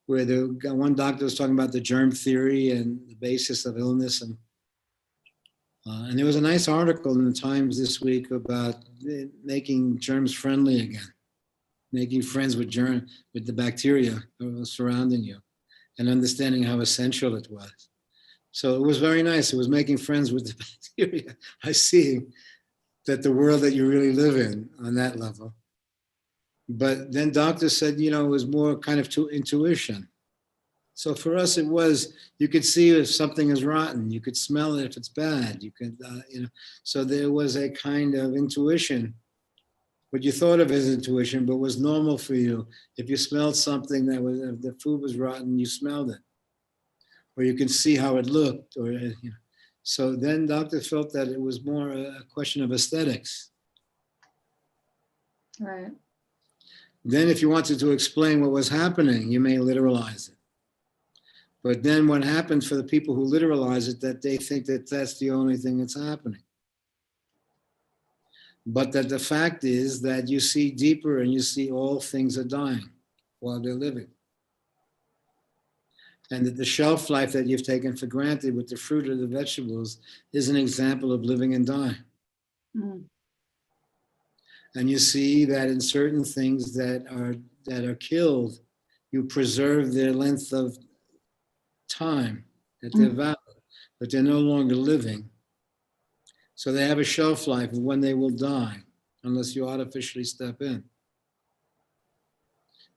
where the one doctor was talking about the germ theory and the basis of illness. And there was a nice article in the Times this week about making germs friendly again, making friends with the bacteria surrounding you and understanding how essential it was. So it was very nice. It was making friends with the bacteria. I see that the world that you really live in on that level. But then doctors said, you know, it was more kind of to intuition. So for us, it was, you could see if something is rotten, you could smell it if it's bad, you could, you know, so there was a kind of intuition, what you thought of as intuition, but was normal for you. If you smelled something that was, if the food was rotten, you smelled it. Or you can see how it looked, or, you know. So then doctor felt that it was more a question of aesthetics. Right. Then if you wanted to explain what was happening, you may literalize it. But then what happens for the people who literalize it, that they think that that's the only thing that's happening. But that the fact is that you see deeper and you see all things are dying while they're living. And that the shelf life that you've taken for granted with the fruit or the vegetables is an example of living and dying. Mm. And you see that in certain things that are killed, you preserve their length of time, that they're valid, but they're no longer living. So they have a shelf life of when they will die, unless you artificially step in.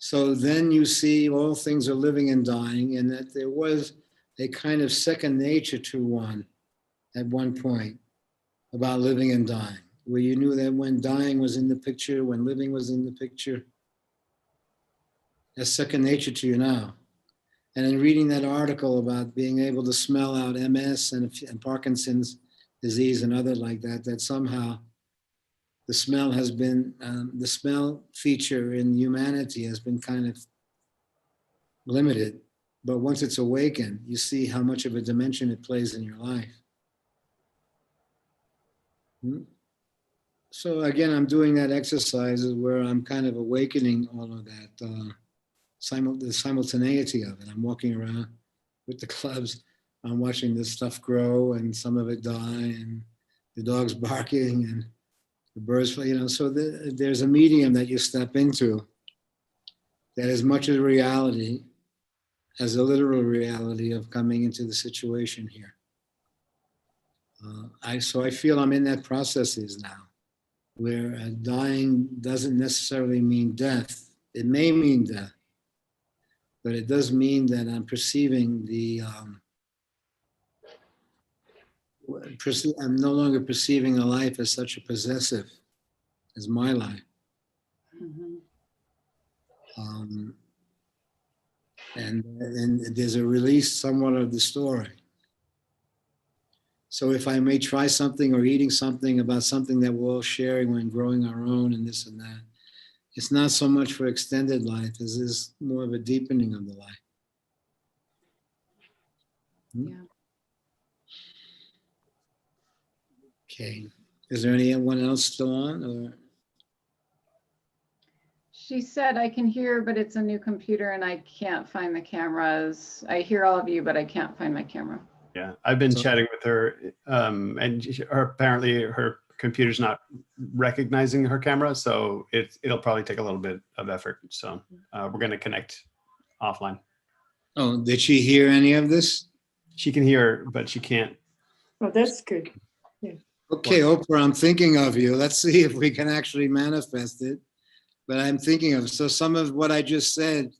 So then you see all things are living and dying, and that there was a kind of second nature to one at one point about living and dying, where you knew that when dying was in the picture, when living was in the picture, that's second nature to you now. And in reading that article about being able to smell out MS and Parkinson's disease and other like that, that somehow the smell has been, the smell feature in humanity has been kind of limited. But once it's awakened, you see how much of a dimension it plays in your life. So again, I'm doing that exercise where I'm kind of awakening all of that, the simultaneity of it. I'm walking around with the clubs. I'm watching this stuff grow and some of it die, and the dog's barking and the birds, so there's a medium that you step into that is much of the reality as a literal reality of coming into the situation here. So I feel I'm in that processes now, where dying doesn't necessarily mean death. It may mean death, but it does mean that I'm perceiving I'm no longer perceiving a life as such a possessive as my life. Mhm. And there's a release somewhat of the story. So if I may try something or eating something about something that we're all sharing when growing our own and this and that, it's not so much for extended life as is more of a deepening of the life. Yeah. Okay. Is there anyone else still on? Or? She said, I can hear, but it's a new computer and I can't find the cameras. I hear all of you, but I can't find my camera. Yeah, I've been So- chatting with her, and apparently her computer's not recognizing her camera, so it'll probably take a little bit of effort. So we're going to connect offline. Oh, did she hear any of this? She can hear, but she can't. Oh, that's good. Okay, Oprah, I'm thinking of you. Let's see if we can actually manifest it. But I'm thinking of, so some of what I just said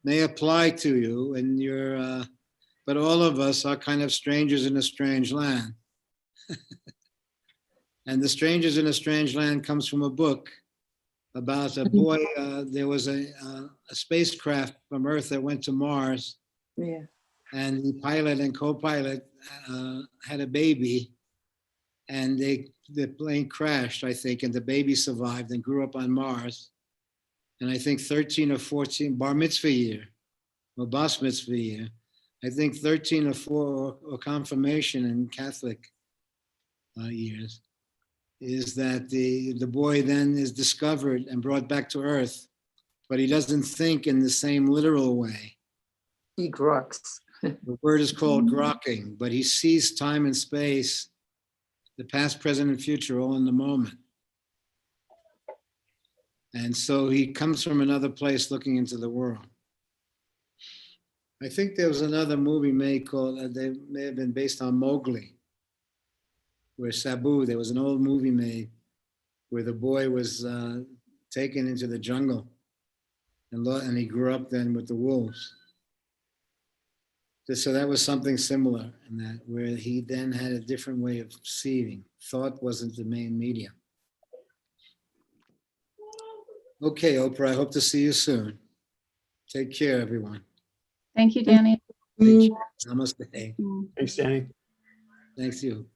may apply to you, and but all of us are kind of strangers in a strange land. And the Strangers in a Strange Land comes from a book about a boy. There was a spacecraft from Earth that went to Mars, Yeah. and the pilot and co-pilot had a baby, and the plane crashed, I think, and the baby survived and grew up on Mars. And I think 13 or 14, bar mitzvah year, or bas mitzvah year, I think 13 or 4 or confirmation in Catholic years, is that the boy then is discovered and brought back to Earth, but he doesn't think in the same literal way. He groks. The word is called grokking, but he sees time and space, the past, present, and future all in the moment. And so he comes from another place looking into the world. I think there was another movie made called, they may have been based on Mowgli, where Sabu, there was an old movie made where the boy was taken into the jungle and he grew up then with the wolves. So that was something similar in that, where he then had a different way of seeing. Thought wasn't the main medium. Okay, Oprah, I hope to see you soon. Take care, everyone. Thank you, Danny. Take care. Namaste. Mm. Thanks, Danny. Thanks you.